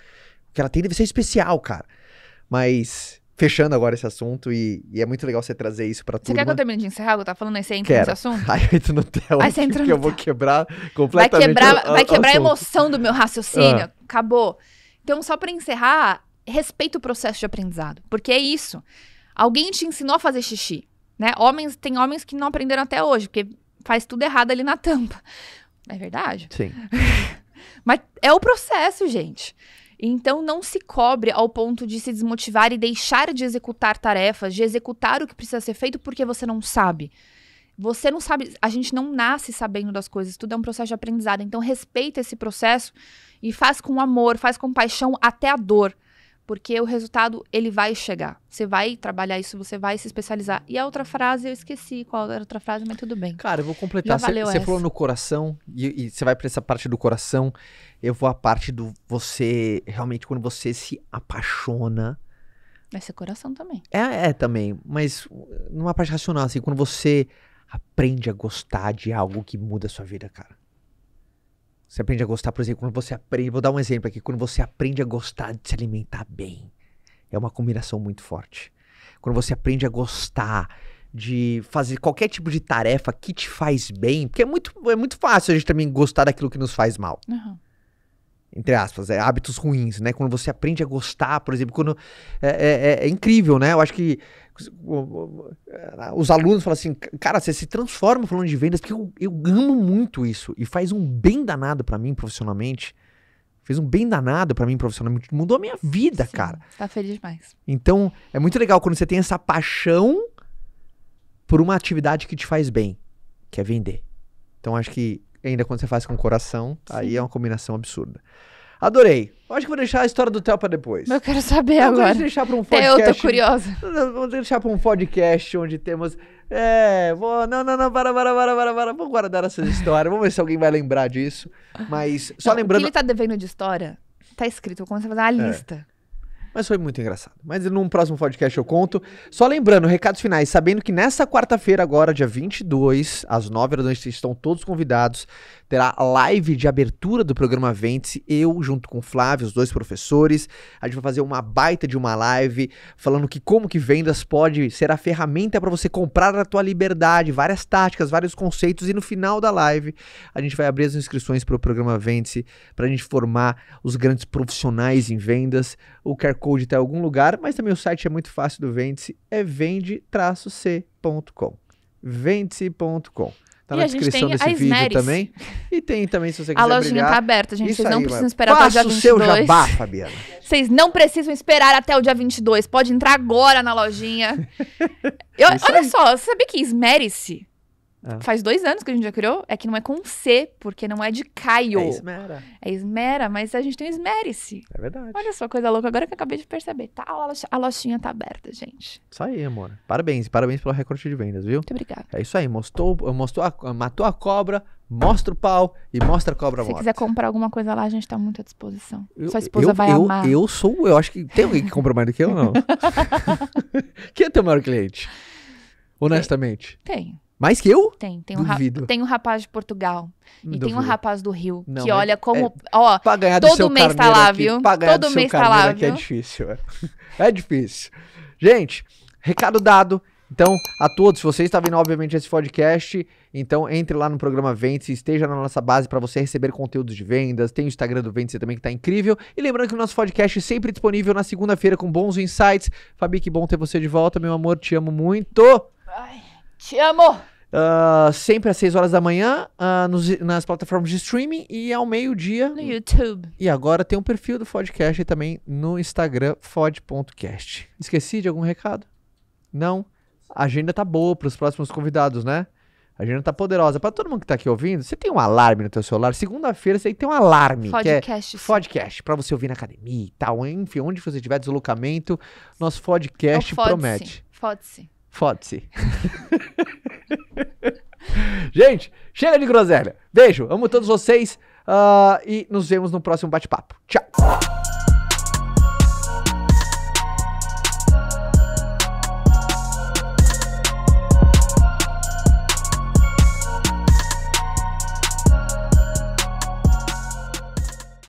o que ela tem deve ser especial, cara. Mas fechando agora esse assunto e é muito legal você trazer isso pra turma. Você quer que eu termine de encerrar? Eu tava falando aí, você entra nesse assunto? Aí eu entro no tela, Aí você entra que no eu vou quebrar completamente vai quebrar a emoção do meu raciocínio. Acabou. Então, só pra encerrar, respeita o processo de aprendizado. Porque é isso. Alguém te ensinou a fazer xixi, né? Tem homens que não aprenderam até hoje, porque faz tudo errado ali na tampa. É verdade? Sim. Mas é o processo, gente. Então, não se cobre ao ponto de se desmotivar e deixar de executar tarefas, de executar o que precisa ser feito porque você não sabe. Você não sabe, a gente não nasce sabendo das coisas, tudo é um processo de aprendizado. Então, respeita esse processo e faz com amor, faz com paixão até a dor. Porque o resultado, ele vai chegar. Você vai trabalhar isso, você vai se especializar. E a outra frase, eu esqueci qual era a outra frase, mas tudo bem. Cara, eu vou completar. Você falou no coração, e você vai pra essa parte do coração. Eu vou à parte do você, realmente, quando você se apaixona. Vai ser coração também. Também. Mas numa parte racional, assim, quando você aprende a gostar de algo que muda a sua vida, cara. Você aprende a gostar, por exemplo, quando você aprende... Vou dar um exemplo aqui. Quando você aprende a gostar de se alimentar bem. É uma combinação muito forte. Quando você aprende a gostar de fazer qualquer tipo de tarefa que te faz bem. Porque é muito fácil a gente também gostar daquilo que nos faz mal. Uhum. Entre aspas, hábitos ruins, né? Quando você aprende a gostar, por exemplo, quando... É incrível, né? Eu acho que os alunos falam assim, cara, você se transforma falando de vendas, porque eu amo muito isso. E faz um bem danado pra mim profissionalmente. Fez um bem danado pra mim profissionalmente. Mudou a minha vida, sim, cara. Tá feliz demais. Então, é muito legal quando você tem essa paixão por uma atividade que te faz bem, que é vender. Então, acho que ainda quando você faz com o coração, sim, aí é uma combinação absurda. Adorei. Acho que vou deixar a história do Theo pra depois. Eu quero saber agora. Vou deixar pra um podcast. Eu tô curiosa. Vou deixar pra um podcast onde temos... Para. Vou guardar essas histórias. Vamos ver se alguém vai lembrar disso. Mas, só lembrando... O que ele tá devendo de história, tá escrito. Eu comecei a fazer uma lista. Mas foi muito engraçado. Mas num próximo podcast eu conto. Só lembrando, recados finais. Sabendo que nessa quarta-feira agora, dia 22, às 9 da noite, estão todos convidados. Terá a live de abertura do programa Vende-se. Eu, junto com o Flávio, os dois professores. A gente vai fazer uma baita de uma live falando que como que vendas pode ser a ferramenta para você comprar a tua liberdade. Várias táticas, vários conceitos. E no final da live, a gente vai abrir as inscrições para o programa Vende-se. Para a gente formar os grandes profissionais em vendas. O QR Code está em algum lugar, mas também o site é muito fácil do Vende-se. É vende-c.com. Vende-se.com. Tá na descrição desse vídeo também. E tem também, se você quiser brilhar. A lojinha tá aberta, gente. Vocês não precisam esperar até o dia 22. Faça o seu jabá, Fabiana. Vocês não precisam esperar até o dia 22. Pode entrar agora na lojinha. Olha só, você sabia que esmere-se? Faz 2 anos que a gente já criou. É que não é com C, porque não é de Caio. É esmera. É esmera, mas a gente tem esmere-se. É verdade. Olha só, coisa louca. Agora que eu acabei de perceber. Tá, a lojinha tá aberta, gente. Isso aí, amor. Parabéns pelo recorde de vendas, viu? Muito obrigada. É isso aí. Matou a cobra, mostra o pau e mostra a cobra morta. Se quiser comprar alguma coisa lá, a gente tá muito à disposição. Sua esposa vai amar. Eu acho que tem alguém que compra mais do que eu, não? Quem é teu maior cliente? Honestamente. Tem. Mais que eu? Tem um rapaz de Portugal. E tem um rapaz do Rio. Não, que olha como... pra ganhar do todo mês tá lá, viu? Todo mês tá lá, viu? É difícil. É difícil. Gente, recado dado. Então, a todos, se você está vendo, obviamente, esse podcast, então entre lá no programa Vende-se, esteja na nossa base para você receber conteúdos de vendas. Tem o Instagram do Vende-se também, que tá incrível. E lembrando que o nosso podcast é sempre disponível na segunda-feira com bons insights. Fabi, que bom ter você de volta, meu amor. Te amo muito. Ai. Te amo! Sempre às 6 horas da manhã nas plataformas de streaming e ao meio-dia no YouTube. E agora tem um perfil do Fodcast também no Instagram, fod.cast. Esqueci de algum recado? Não? A agenda tá boa para os próximos convidados, né? A agenda tá poderosa. Para todo mundo que tá aqui ouvindo, você tem um alarme no teu celular. Segunda-feira você tem um alarme. Fodcast. Que é Fodcast, para você ouvir na academia e tal. Enfim, onde você tiver deslocamento, nosso Fodcast promete. Fode-se. Fode-se. Gente, chega de groselha. Beijo, amo todos vocês e nos vemos no próximo bate-papo. Tchau.